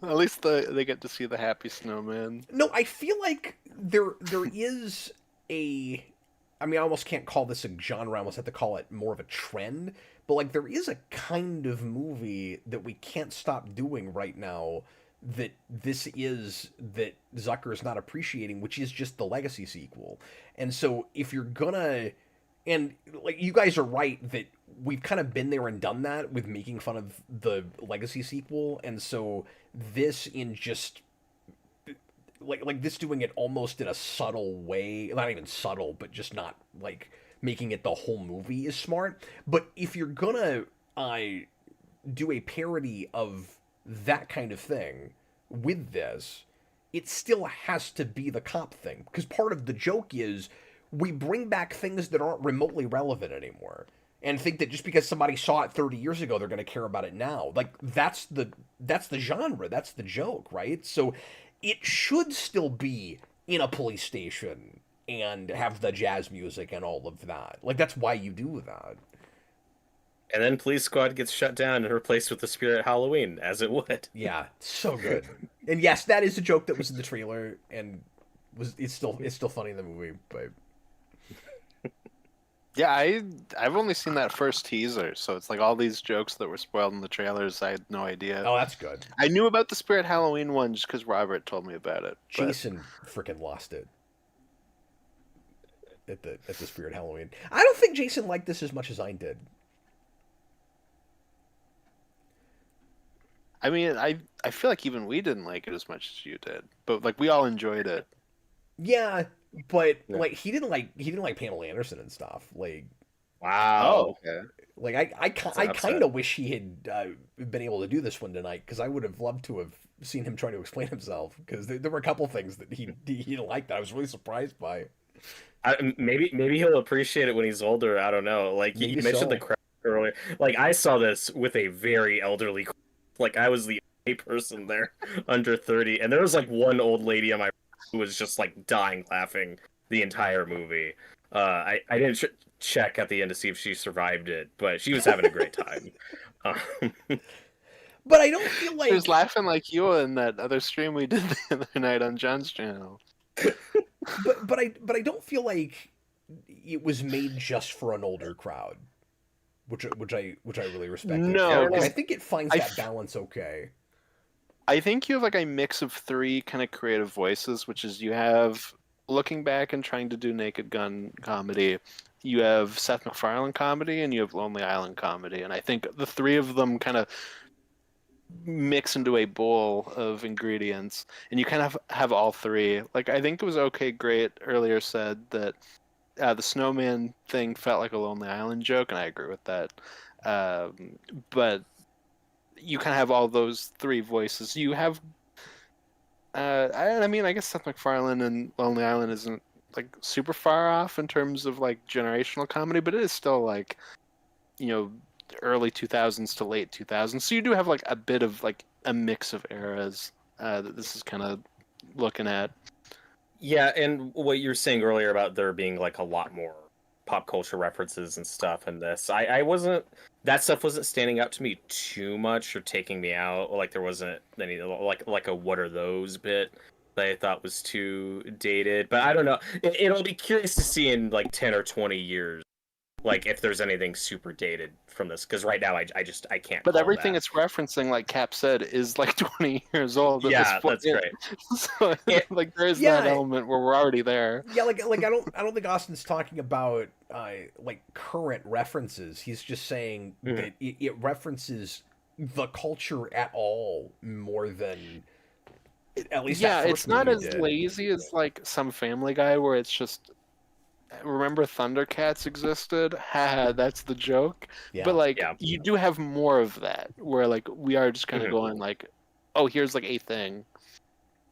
At least they get to see the happy snowman. No, I feel like there is a. I mean, I almost can't call this a genre. I almost have to call it more of a trend. But like, there is a kind of movie that we can't stop doing right now. That Zucker is not appreciating, which is just the Legacy sequel. And so, if you're gonna, and like, you guys are right that we've kind of been there and done that with making fun of the Legacy sequel, and so this in just like this doing it almost in a subtle way, not even subtle, but just not like making it the whole movie is smart. But if you're gonna do a parody of that kind of thing with this, it still has to be the cop thing, because part of the joke is we bring back things that aren't remotely relevant anymore and think that just because somebody saw it 30 years ago they're going to care about it now. Like, that's the genre, that's the joke, right? So it should still be in a police station and have the jazz music and all of that. Like, that's why you do that. And then Police Squad gets shut down and replaced with the Spirit Halloween, as it would. Yeah, so good. And yes, that is a joke that was in the trailer and it's still funny in the movie, but yeah, I've only seen that first teaser, so it's like all these jokes that were spoiled in the trailers. I had no idea. Oh, that's good. I knew about the Spirit Halloween one just because Robert told me about it. Jayson freaking lost it at the Spirit Halloween. I don't think Jayson liked this as much as I did. I mean, I feel like even we didn't like it as much as you did, but like we all enjoyed it. Yeah, but like he didn't like Pamela Anderson and stuff. Like, wow. Oh, okay. Like I kind of wish he had been able to do this one tonight, because I would have loved to have seen him trying to explain himself, because there were a couple things that he didn't like that I was really surprised by. Maybe he'll appreciate it when he's older. I don't know. Like, you mentioned the crowd earlier. Like, I saw this with a very elderly crowd. Like, I was the only person there under 30, and there was like one old lady on my who was just like dying laughing the entire movie. I didn't check at the end to see if she survived it, but she was having a great time. But I don't feel like She was laughing like you in that other stream we did the other night on John's channel. but I don't feel like it was made just for an older crowd, which I really respect. No, I think it finds that balance okay. I think you have like a mix of three kind of creative voices, which is you have looking back and trying to do Naked Gun comedy, you have Seth MacFarlane comedy, and you have Lonely Island comedy, and I think the three of them kind of mix into a bowl of ingredients, and you kind of have all three. Like, I think it was Okay Great earlier said that the snowman thing felt like a Lonely Island joke, and I agree with that. But you kind of have all those three voices. You have, I mean, I guess Seth MacFarlane and Lonely Island isn't like super far off in terms of like generational comedy, but it is still like, you know, early 2000s to late 2000s. So you do have like a bit of like a mix of eras that this is kind of looking at. Yeah, and what you were saying earlier about there being like a lot more pop culture references and stuff in this, I wasn't, that stuff wasn't standing out to me too much or taking me out. Like, there wasn't any like a what are those bit that I thought was too dated. But I don't know. It'll be curious to see in like 10 or 20 years, like, if there's anything super dated from this, because right now I can't. But everything it's referencing, like Cap said, is like 20 years old. At this point. That's great. So like there is that element where we're already there. Yeah, like I don't think Austin's talking about like current references. He's just saying that it references the culture at all more than at least. Yeah, it's not as lazy as like some Family Guy where it's just, remember Thundercats existed? Haha, that's the joke. Yeah. But like you do have more of that where like we are just kind of going like, oh, here's like a thing,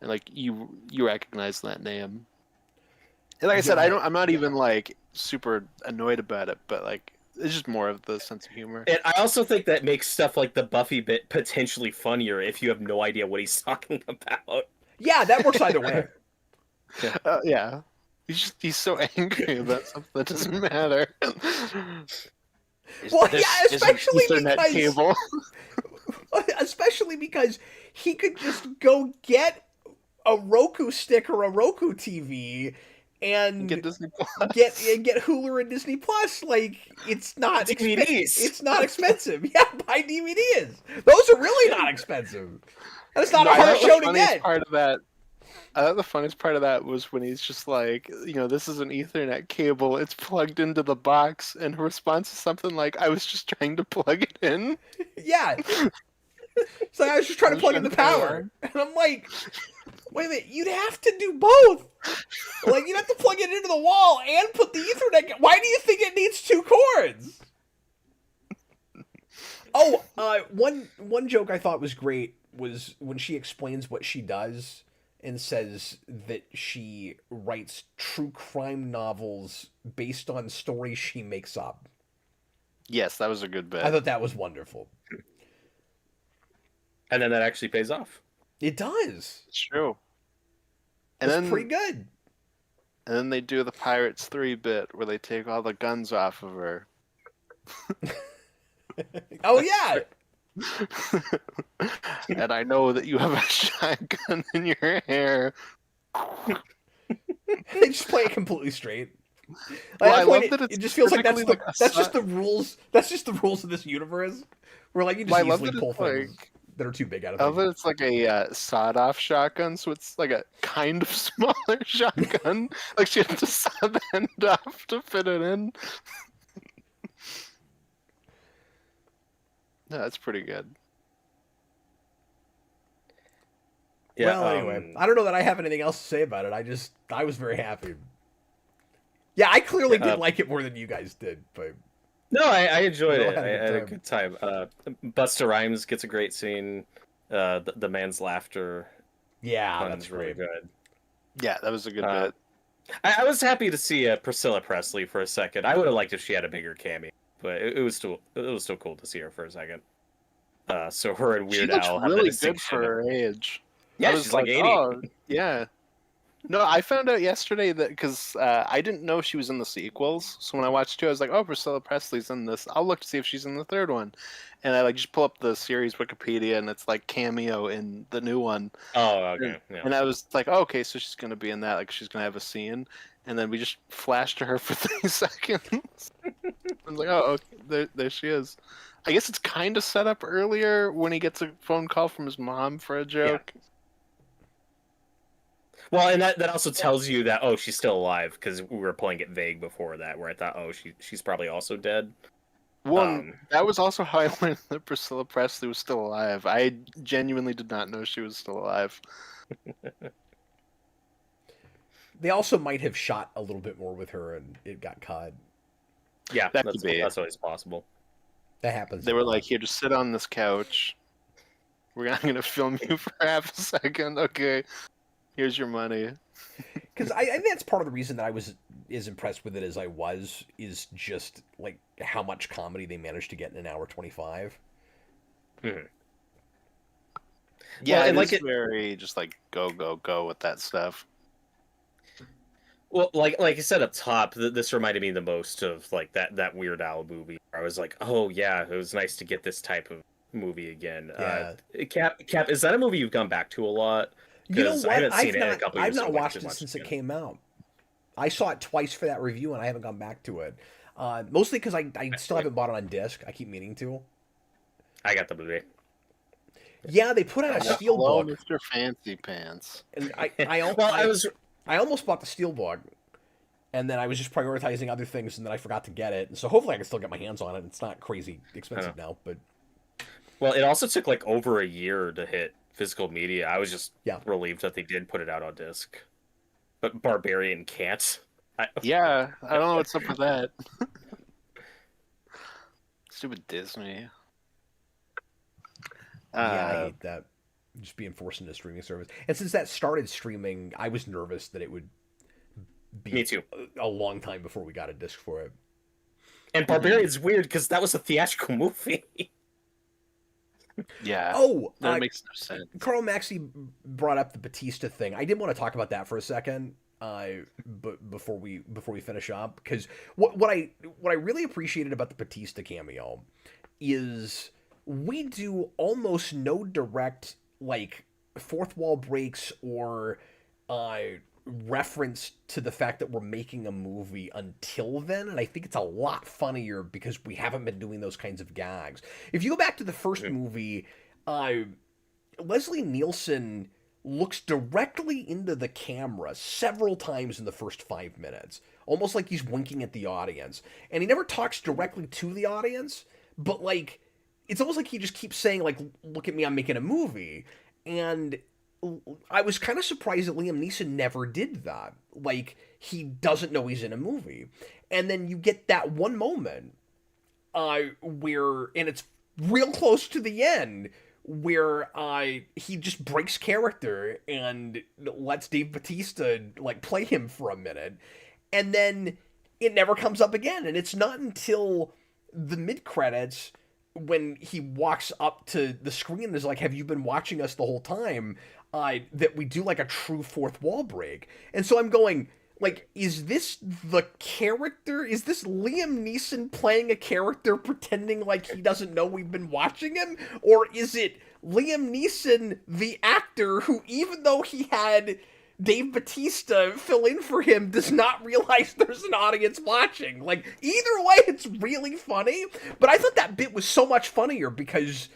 and like you recognize that name. And like I said, I'm not even like super annoyed about it, but like it's just more of the sense of humor. And I also think that makes stuff like the Buffy bit potentially funnier if you have no idea what he's talking about. Yeah, that works either way. Yeah. He's so angry about something that doesn't matter. Well, This yeah, is an especially Ethernet because cable. especially because he could just go get a Roku stick or a Roku TV You get and Disney Plus. get Hulu and Disney Plus. Like it's not DVDs. it's not expensive. Yeah, buy DVDs. Those are really not expensive. And it's not No, a I hard thought the show to funniest get. part of that. I thought the funniest part of that was when he's just like, this is an Ethernet cable. It's plugged into the box, and her response is something like, "I was just trying to plug it in." Yeah. So I was just trying I to was plug trying in the to play power. along. And I'm like, wait a minute, you'd have to do both. Like, you'd have to plug it into the wall and put the Ethernet. Why do you think it needs two cords? Oh, one joke I thought was great was when she explains what she does and says that she writes true crime novels based on stories she makes up. Yes, that was a good bit. I thought that was wonderful. And then that actually pays off. It does. It's true. And It's then pretty good. And then they do the Pirates 3 bit where they take all the guns off of her. Oh yeah. And I know that you have a shotgun in your hair. They just play it completely straight. Well, I love it, that it's it just feels like that's particularly that's just the rules. That's just the rules of this universe. Where like you just Well, I love easily that pull it's things like- that are too big out of I love things. that it's like a sawed-off shotgun, so it's like a kind of smaller shotgun. Like she had to saw the end off to fit it in. No, that's pretty good. Yeah, Well, anyway, I don't know that I have anything else to say about it. I was very happy. Yeah, I clearly did like it more than you guys did, but no, I enjoyed No, it. I had a good time. Busta Rhymes gets a great scene. The man's laughter yeah, one's that's really great. good. Yeah, that was a good Uh, bit. I was happy to see Priscilla Presley for a second. I would have liked if she had a bigger cameo, but it was still cool to see her for a second. So her and She Weird looks Al have the really good distinction for of- her age. Yeah, I was she's like 80. Oh, yeah. No, I found out yesterday that because I didn't know she was in the sequels. So when I watched two, I was like, "Oh, Priscilla Presley's in this. I'll look to see if she's in the third one." And I just pull up the series Wikipedia, and it's like cameo in the new one. Oh, okay. Yeah. And I was like, oh, "Okay, so she's gonna be in that. Like, she's gonna have a scene." And then we just flashed to her for 3 seconds. I was like, "Oh, okay, there she is." I guess it's kind of set up earlier when he gets a phone call from his mom for a joke. Well, and that also tells you that she's still alive because we were playing it vague before that, where I thought she's probably also dead. That was also how I learned that Priscilla Presley was still alive. I genuinely did not know she was still alive. They also might have shot a little bit more with her, and it got caught. Yeah, That could be. that's always possible. That happens. They a were lot. like, "Here, just sit on this couch. I'm gonna film you for half a second. Okay, here's your money." Because I think that's part of the reason that I was as impressed with it as I was, is just like how much comedy they managed to get in an hour 25. Mm-hmm. Yeah, Well, and and like it's very just like go with that stuff. Well, like I said up top, this reminded me the most of like that Weird Al movie. Where I was like, oh yeah, it was nice to get this type of movie again. Yeah. Cap, is that a movie you've gone back to a lot? You know 'Cause what? I haven't seen I've it in a not, couple I've years, so not I went watched to it watch since it it again. came out. I saw it twice for that review, and I haven't gone back to it. Mostly because I still haven't bought it on disc. I keep meaning to. I got the movie. Yeah, they put out a Hello, steelbook, Mr. Fancy Pants. and I almost bought the steelbook, and then I was just prioritizing other things, and then I forgot to get it. And so hopefully I can still get my hands on it. It's not crazy expensive now, but Well, it also took like over a year to hit physical media. I was just Yeah. relieved that they did put it out on disc. But Barbarian can't. Yeah, I don't know what's up with that. Stupid Disney. yeah, I hate that. Just being forced into streaming service. And since that started streaming, I was nervous that it would be Me too. a long time before we got a disc for it. And Barbarian's weird because that was a theatrical movie. Yeah, Oh, that makes no sense. Carl Maxey brought up the Batista thing. I did want to talk about that for a second. before we finish up, because what I really appreciated about the Batista cameo is we do almost no direct like fourth wall breaks or uh reference to the fact that we're making a movie until then, and I think it's a lot funnier because we haven't been doing those kinds of gags. If you go back to the first movie, uh Leslie Nielsen looks directly into the camera several times in the first 5 minutes, almost like he's winking at the audience. And he never talks directly to the audience, but like it's almost like he just keeps saying like, "Look at me, I'm making a movie." And I was kind of surprised that Liam Neeson never did that. Like he doesn't know he's in a movie, and then you get that one moment where, and it's real close to the end, where he just breaks character and lets Dave Batista like play him for a minute, and then it never comes up again. And it's not until the mid credits when he walks up to the screen and is like, "Have you been watching us the whole time?" That we do like a true fourth wall break. And so I'm going, like, is this the character? Is this Liam Neeson playing a character pretending like he doesn't know we've been watching him? Or is it Liam Neeson, the actor, who, even though he had Dave Batista fill in for him, does not realize there's an audience watching? Like, either way, it's really funny. But I thought that bit was so much funnier because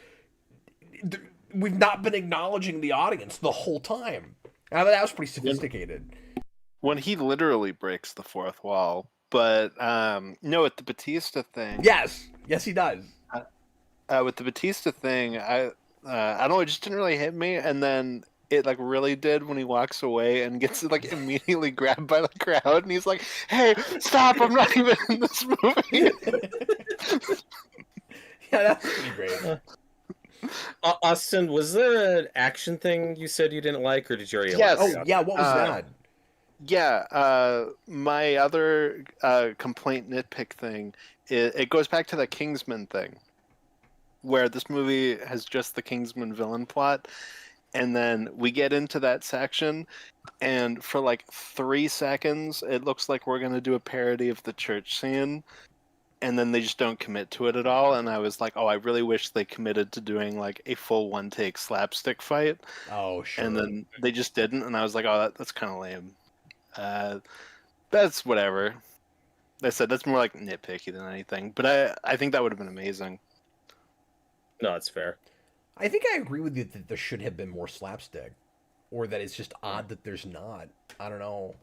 we've not been acknowledging the audience the whole time. I thought that was pretty sophisticated. When he literally breaks the fourth wall, but no, with the Batista thing. Yes, he does. With the Batista thing, I don't know, it just didn't really hit me, and then it like really did when he walks away and gets like immediately grabbed by the crowd, and he's like, "Hey, stop! I'm not even in this movie." Yeah, that's pretty great. Austin, was there an action thing you said you didn't like, or did you already? Yes. Oh, yeah. What was that? Yeah, my other complaint nitpick thing, it goes back to the Kingsman thing, where this movie has just the Kingsman villain plot, and then we get into that section, and for like 3 seconds, it looks like we're going to do a parody of the church scene, and then they just don't commit to it at all, and I was like, oh, I really wish they committed to doing like a full one-take slapstick fight. Oh, sure. And then they just didn't, and I was like, oh, that's kind of lame. That's whatever. I said that's more like nitpicky than anything, but I think that would have been amazing. No, that's fair. I think I agree with you that there should have been more slapstick, or that it's just odd that there's not. I don't know.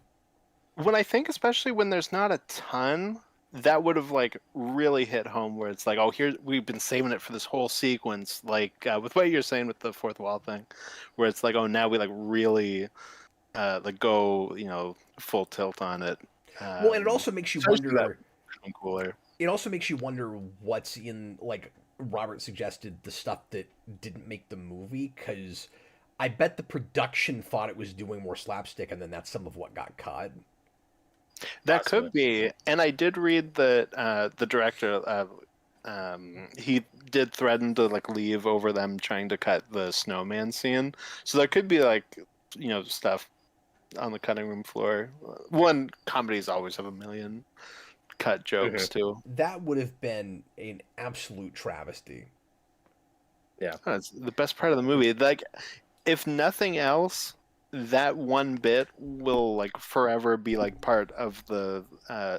When I think, especially when there's not a ton, that would have like really hit home, where it's like, oh, here we've been saving it for this whole sequence, like with what you're saying with the fourth wall thing, where it's like, oh, now we like really like go, full tilt on it. Well, and it also makes you wonder. Cooler. It also makes you wonder what's in, like Robert suggested, the stuff that didn't make the movie, because I bet the production thought it was doing more slapstick, and then that's some of what got cut. That could be. And I did read that the director, he did threaten to like leave over them trying to cut the snowman scene. So there could be like, stuff on the cutting room floor. One, comedies always have a million cut jokes too. That would have been an absolute travesty. Yeah. That's the best part of the movie. Like, if nothing else, that one bit will like forever be like part of the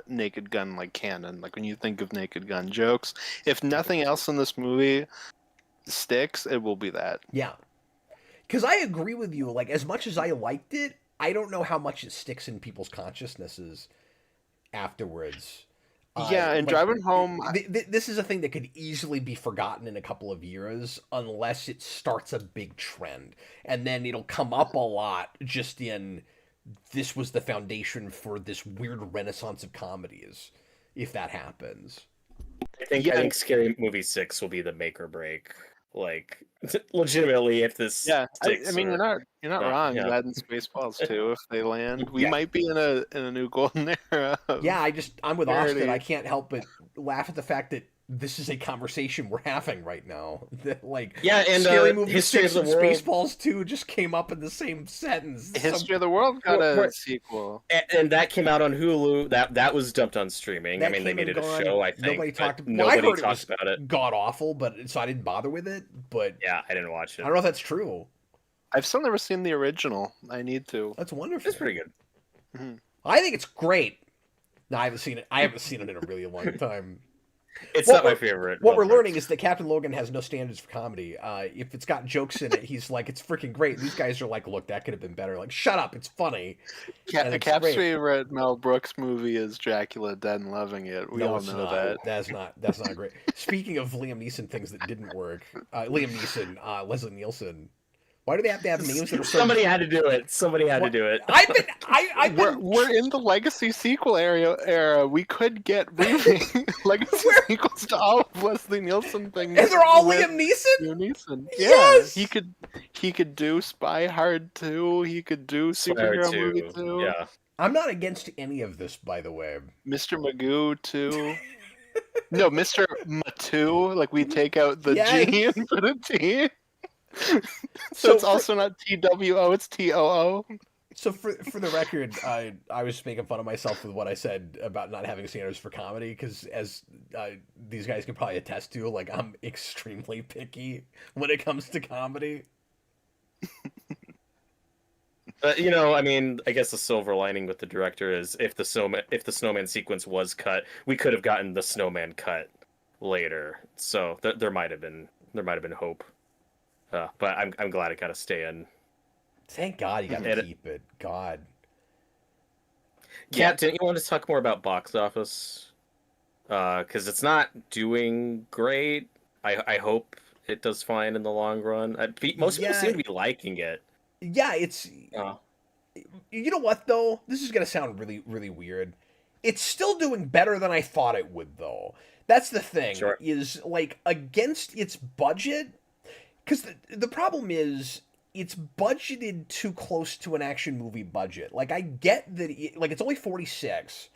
Naked Gun like canon. Like when you think of Naked Gun jokes, if nothing else in this movie sticks, it will be that. Yeah, because I agree with you. Like, as much as I liked it, I don't know how much it sticks in people's consciousnesses afterwards. Yeah, and like, driving home, this is a thing that could easily be forgotten in a couple of years unless it starts a big trend, and then it'll come up a lot just in this was the foundation for this weird renaissance of comedies, if that happens. I think Scary Movie 6 will be the make or break. Like, legitimately, if this sticks, I mean, you're not wrong. Yeah. That and Spaceballs too, if they land, we might be in a new golden era. Yeah, I'm with parody. Austin. I can't help but laugh at the fact that this is a conversation we're having right now. Like, Yeah, and Scary Movie History 6 of and the World. Spaceballs 2 just came up in the same sentence. History of the World got a sequel. And that came out on Hulu. That was dumped on streaming. That I mean, they came made and it a gone. show, I think. Nobody but talked. Well, I nobody heard it was talked about it. god awful, but so I didn't bother with it. But Yeah, I didn't watch I it. don't know if that's true. I've still never seen the original. I need to. That's wonderful. It's pretty good. Mm-hmm. I think it's great. No, I haven't seen it. I haven't seen it in a really long time. It's What not my we're- favorite. What we're Walmart. learning is that Captain Logan has no standards for comedy. If it's got jokes in it, he's like, it's freaking great. These guys are like, look, that could have been better. Like, shut up, it's funny. And it's Cap's great. favorite Mel Brooks movie is Dracula Dead and Loving It. We No, all it's know not. that. That's not great. Speaking of Liam Neeson things that didn't work, Liam Neeson, Leslie Nielsen. Why do they have to have names that are so? Somebody had to do it. Somebody had What? to do it. I've been. We're in the legacy sequel era. We could get remake legacy sequels to all of Leslie Nielsen things. And they're all with Liam Neeson. Liam Neeson. Yeah, Yes! he could do Spy Hard 2. He could do superhero movie 2. Yeah. I'm not against any of this, by the way. Mr. Magoo 2. No, Mr. Matu. Like we take out the Yes. G and put a T. So So it's also not TWO, it's TOO. So for the record, I was making fun of myself with what I said about not having standards for comedy because as these guys can probably attest to, like I'm extremely picky when it comes to comedy. You know, I mean, I guess the silver lining with the director is if the snowman sequence was cut, we could have gotten the snowman cut later. So there might have been hope. But I'm glad it got to stay in. Thank God you got to keep it. God. Kat, didn't you want to talk more about box office? Because it's not doing great. I hope it does fine in the long run. Most people seem to be liking it. Yeah, it's. You know what though? This is gonna sound really, really weird. It's still doing better than I thought it would, though. That's the thing. Sure. Is like against its budget. Because the problem is, it's budgeted too close to an action movie budget. Like, I get that, it's only 46,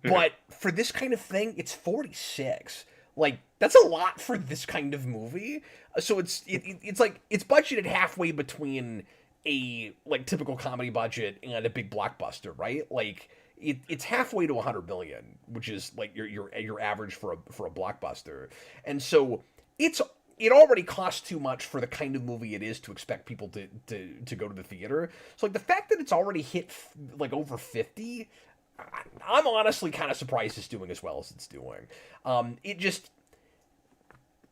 but for this kind of thing, it's 46. Like, that's a lot for this kind of movie. So it's like, it's budgeted halfway between a, like, typical comedy budget and a big blockbuster, right? Like, it's halfway to 100 million, which is, like, your average for a blockbuster. And so, it already costs too much for the kind of movie it is to expect people to go to the theater. So, like, the fact that it's already hit, like, over 50, I'm honestly kind of surprised it's doing as well as it's doing. It just,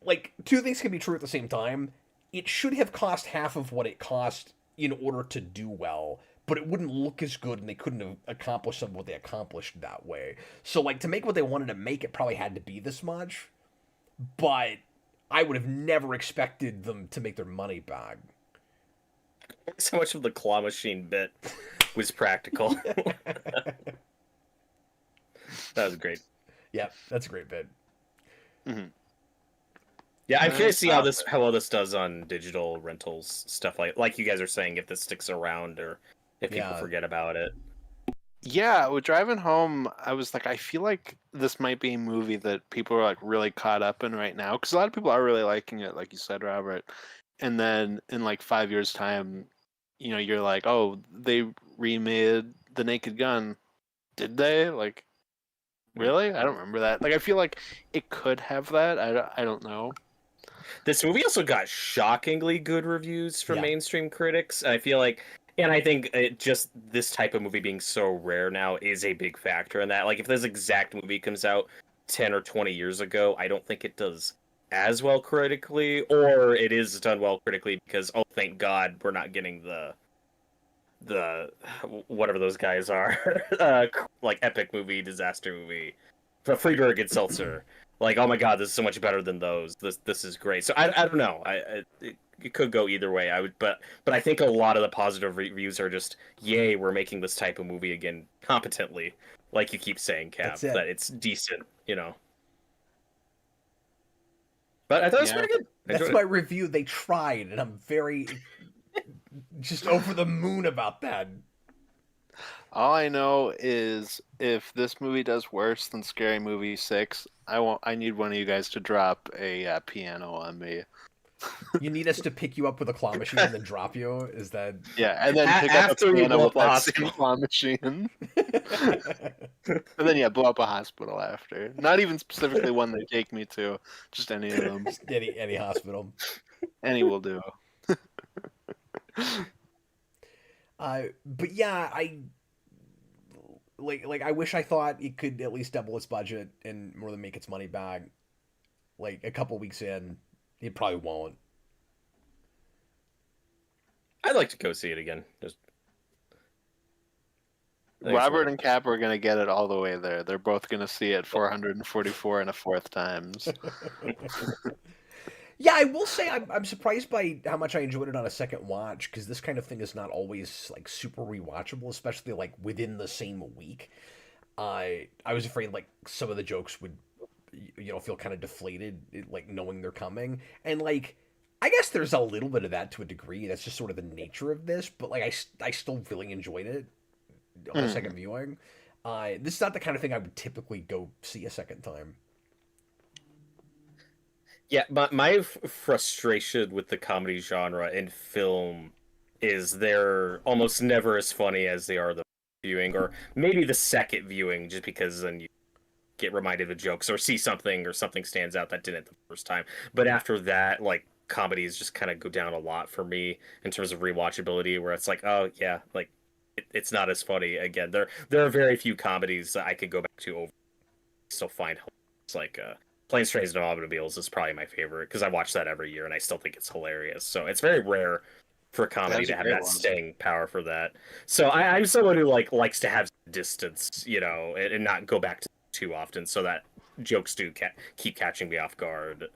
like, two things can be true at the same time. It should have cost half of what it cost in order to do well, but it wouldn't look as good, and they couldn't have accomplished some of what they accomplished that way. So, like, to make what they wanted to make, it probably had to be this much. But I would have never expected them to make their money back. So much of the claw machine bit was practical. That was great. Yeah, that's a great bit. Mm-hmm. Yeah, I'm curious to see how well this does on digital rentals stuff like you guys are saying, if this sticks around or if people forget about it. Yeah, with driving home, I was like, I feel like this might be a movie that people are like really caught up in right now because a lot of people are really liking it, like you said, Robert. And then in like 5 years' time, you know, you're like, oh, they remade The Naked Gun. Did they? Like, really? I don't remember that. Like, I feel like it could have that. I don't know. This movie also got shockingly good reviews from mainstream critics. I feel like, and I think just this type of movie being so rare now is a big factor in that. Like, if this exact movie comes out 10 or 20 years ago, I don't think it does as well critically, or it is done well critically because, oh, thank God, we're not getting the whatever those guys are, like epic movie, disaster movie, Friedberg and Seltzer. Like, oh my God, this is so much better than those. This is great. So I don't know. It could go either way. But I think a lot of the positive reviews are just, yay, we're making this type of movie again competently, like you keep saying, Cap, that it's decent, you know. But I thought it was pretty good. That's my review. They tried, and I'm very just over the moon about that. All I know is if this movie does worse than Scary Movie 6, I need one of you guys to drop a piano on me. You need us to pick you up with a claw machine and then drop you? Is that... Yeah, and then pick up a After we piano blow with up the that hospital. same claw machine. And then, blow up a hospital after. Not even specifically one they take me to, just any of them. any hospital. Any will do. But yeah, I wish I thought it could at least double its budget and more than make its money back. Like a couple weeks in, it probably won't. I'd like to go see it again. Just I think it's Robert worth and Cap are going to get it all the way there. They're both going to see it 444 and a fourth times. Yeah, I will say I'm surprised by how much I enjoyed it on a second watch because this kind of thing is not always like super rewatchable, especially like within the same week. I was afraid like some of the jokes would feel kind of deflated like knowing they're coming, and like I guess there's a little bit of that to a degree. That's just sort of the nature of this, but like I still really enjoyed it on a second viewing. This is not the kind of thing I would typically go see a second time. Yeah, my frustration with the comedy genre in film is they're almost never as funny as they are the viewing, or maybe the second viewing, just because then you get reminded of jokes or see something or something stands out that didn't the first time. But after that, like comedies just kind of go down a lot for me in terms of rewatchability, where it's like, oh yeah, like it's not as funny again. There are very few comedies that I could go back to over still find it's like Planes, Trains, and Automobiles is probably my favorite because I watch that every year and I still think it's hilarious. So it's very rare for a comedy to have that staying power for that. So I'm someone who likes to have distance, and not go back to too often, so that jokes do keep catching me off guard.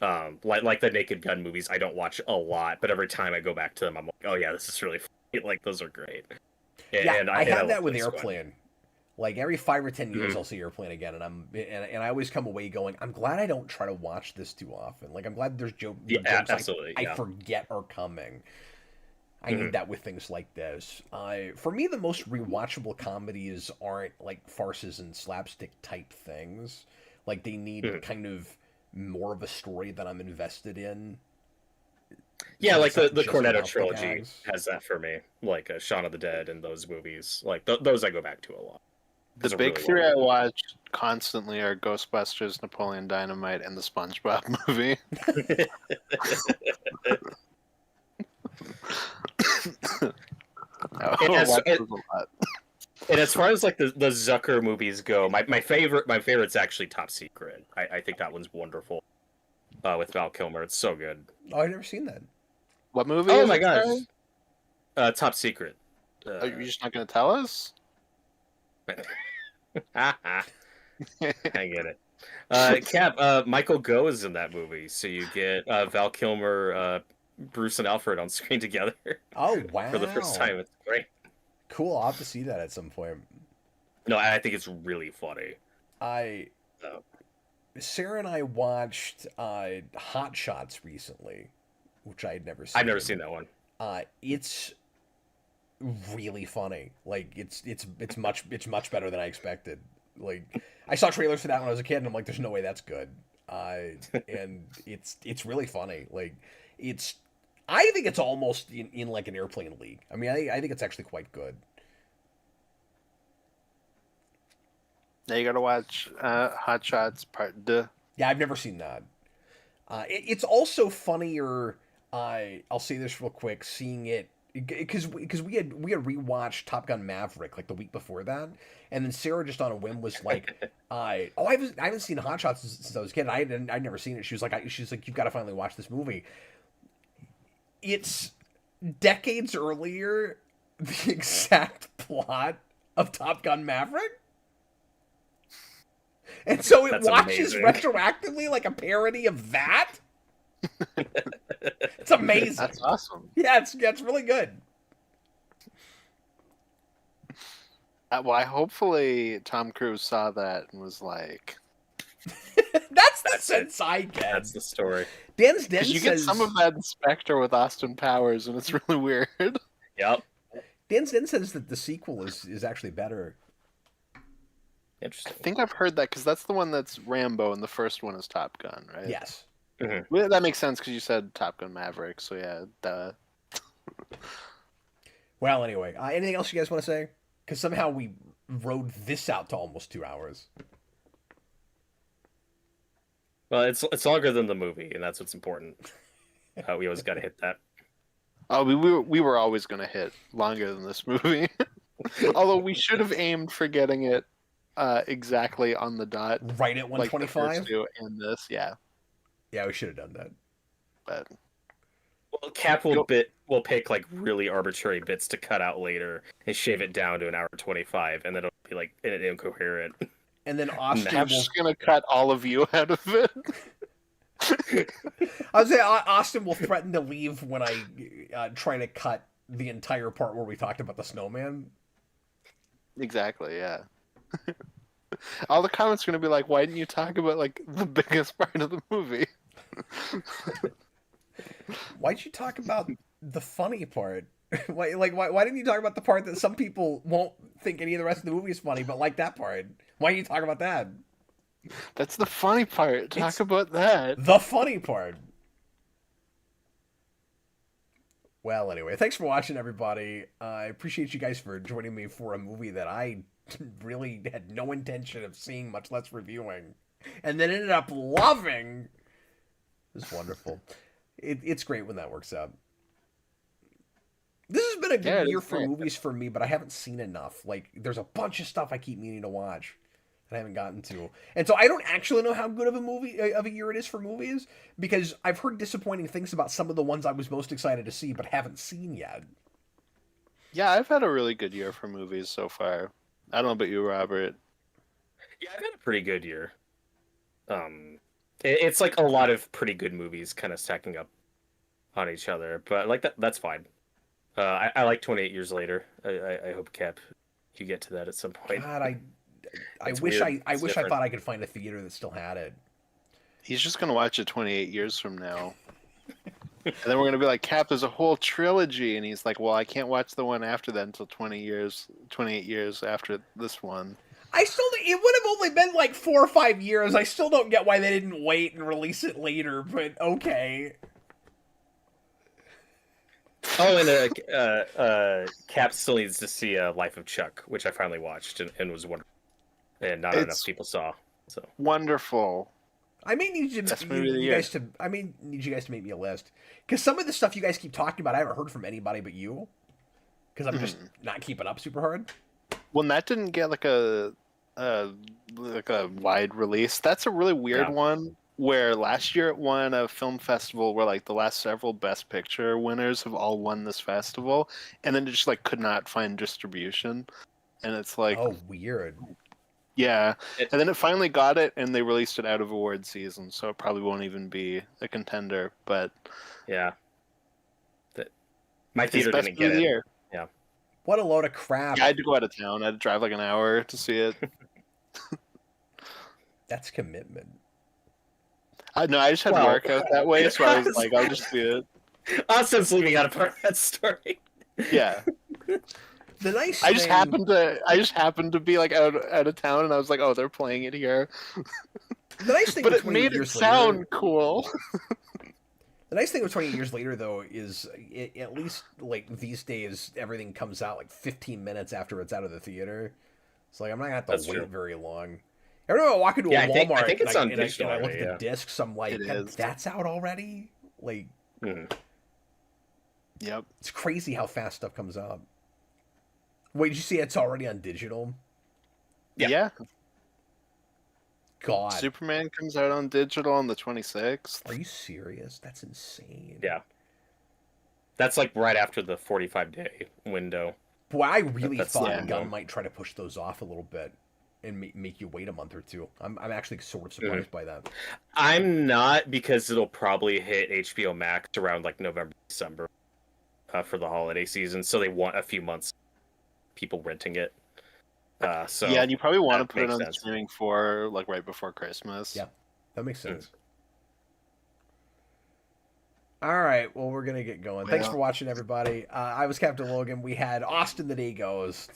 Like the Naked Gun movies, I don't watch a lot, but every time I go back to them, I'm like, oh yeah, this is really funny. Like those are great. Yeah, I have that with Airplane. Like every 5 or 10 years, I'll see Airplane again, and I always come away going, I'm glad I don't try to watch this too often. Like I'm glad there's jokes absolutely, I forget are coming. I need that with things like this. For me, the most rewatchable comedies aren't like farces and slapstick type things. Like they need kind of more of a story that I'm invested in. Yeah, like the Cornetto trilogy has that for me. Like Shaun of the Dead and those movies. Like those I go back to a lot. The big three I watch constantly are Ghostbusters, Napoleon Dynamite, and the SpongeBob movie. And as far as like the Zucker movies go, my favorite's actually Top Secret. I think that one's wonderful. With Val Kilmer, it's so good. Oh, I've never seen that. What movie? Oh my gosh, Top Secret. Are you just not going to tell us? I get it. Cap, Michael Goh is in that movie, so you get Val Kilmer, Bruce, and Alfred on screen together. Oh wow! For the first time, it's great. Cool. I'll have to see that at some point. No, I think it's really funny. Sarah and I watched Hot Shots recently, which I had never seen. I've never seen that one. It's really funny. Like it's much better than I expected. Like I saw trailers for that when I was a kid, and I'm like, there's no way that's good. And it's really funny. Like I think it's almost in like an Airplane league. I mean, I think it's actually quite good. Now you gotta watch Hot Shots Part 2. Yeah, I've never seen that. It's also funnier. I'll say this real quick. Seeing it because we had rewatched Top Gun Maverick like the week before that, and then Sarah just on a whim was like, I haven't seen Hot Shots since I was a kid. I'd never seen it. She's like, you've got to finally watch this movie. It's decades earlier, the exact plot of Top Gun Maverick. And so it watches retroactively like a parody of that. It's amazing. That's awesome. Yeah, it's really good. Well, hopefully Tom Cruise saw that and was like... That's the sense I get. That's the story. Dan's Den you get some of that in Spectre with Austin Powers, and it's really weird. Yep. Dan says that the sequel is actually better. I Interesting. think I've heard that because that's the one that's Rambo, and the first one is Top Gun, right? Yes. Well, that makes sense because you said Top Gun Maverick, so yeah. Duh. Well, anyway, anything else you guys want to say? Because somehow we rode this out to almost 2 hours. Well, it's longer than the movie, and that's what's important. We always got to hit that. Oh, we were always going to hit longer than this movie. Although we should have aimed for getting it exactly on the dot. Right at Like the 125? first two and this, yeah. Yeah, we should have done that. But Well, Cap will pick like really arbitrary bits to cut out later and shave it down to an hour 25, and then it'll be like incoherent. And then Austin I'm will... just going to cut all of you out of it. I was saying Austin will threaten to leave when I try to cut the entire part where we talked about the snowman. Exactly, yeah. All the comments are going to be like, why didn't you talk about like the biggest part of the movie? Why'd you talk about the funny part? Why didn't you talk about the part that some people won't think any of the rest of the movie is funny, but like that part? Why didn't you talk about that? That's the funny part. Talk It's about that. the funny part. Well, anyway, thanks for watching, everybody. I appreciate you guys for joining me for a movie that I really had no intention of seeing, much less reviewing, and then ended up loving. It was wonderful. It's great when that works out. This has been a good year for movies for me, but I haven't seen enough. Like, there's a bunch of stuff I keep meaning to watch that I haven't gotten to. And so I don't actually know how good of a year it is for movies, because I've heard disappointing things about some of the ones I was most excited to see but haven't seen yet. Yeah, I've had a really good year for movies so far. I don't know about you, Robert. Yeah, I've had a pretty good year. It's like a lot of pretty good movies kind of stacking up on each other, but like that's fine. I like 28 Years Later. I hope, Cap, you get to that at some point. God, I It's wish weird. I It's wish I different. thought I could find a theater that still had it. He's just going to watch it 28 years from now. And then we're going to be like, Cap, there's a whole trilogy. And he's like, well, I can't watch the one after that until 28 years after this one. It would have only been like 4 or 5 years. I still don't get why they didn't wait and release it later, but okay. Oh, and Cap still needs to see Life of Chuck, which I finally watched and was wonderful, and not enough people saw. So Wonderful. I may need you guys to make me a list, because some of the stuff you guys keep talking about I haven't heard from anybody but you, because I'm just not keeping up super hard. Well, that didn't get like a wide release. That's a really weird one. Where last year it won a film festival where like the last several Best Picture winners have all won this festival, and then it just like could not find distribution, and it's like, oh, weird. Yeah, and then it finally got it, and they released it out of award season, so it probably won't even be a contender. But yeah, my theater didn't get it. Year. Yeah, what a load of crap! Yeah, I had to go out of town. I had to drive like an hour to see it. That's commitment. No, I just had work out that way, so I was like, I'll just see it. Austin's leaving out a part of that story. Yeah. The nice I just happened to be like out of town, and I was like, oh, they're playing it here. The nice thing, but it made it sound cool. The nice thing with 28 Years Later, though, is at least like these days, everything comes out like 15 minutes after it's out of the theater. So like, I'm not gonna have to wait very long. Every time I walk into a Walmart, I think it's on and digital I look already, at the discs, I'm like, that's out already? Like, Yep. It's crazy how fast stuff comes out. Wait, did you see it's already on digital? Yeah. God. Superman comes out on digital on the 26th. Are you serious? That's insane. Yeah. That's like right after the 45-day window. Boy, I really thought Gunn might try to push those off a little bit and make you wait a month or two. I'm actually sort of surprised by that. I'm not, because it'll probably hit HBO Max around like November, December for the holiday season. So they want a few months people renting it. So yeah, and you probably want to put it on streaming for like right before Christmas. Yeah, that makes sense. All right, well, we're gonna get going. Thanks Yeah. for watching, everybody. I was Captain Logan. We had Austin the Day Ghost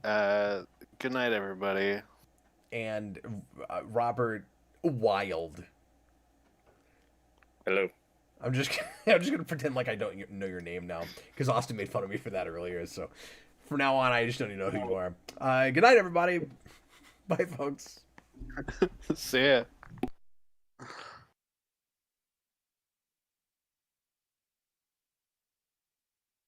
Good night, everybody. and Robert Wild. Hello. I'm just gonna pretend like I don't know your name now because Austin made fun of me for that earlier. So from now on, I just don't even know who you are. Good night, everybody. Bye, folks. See ya.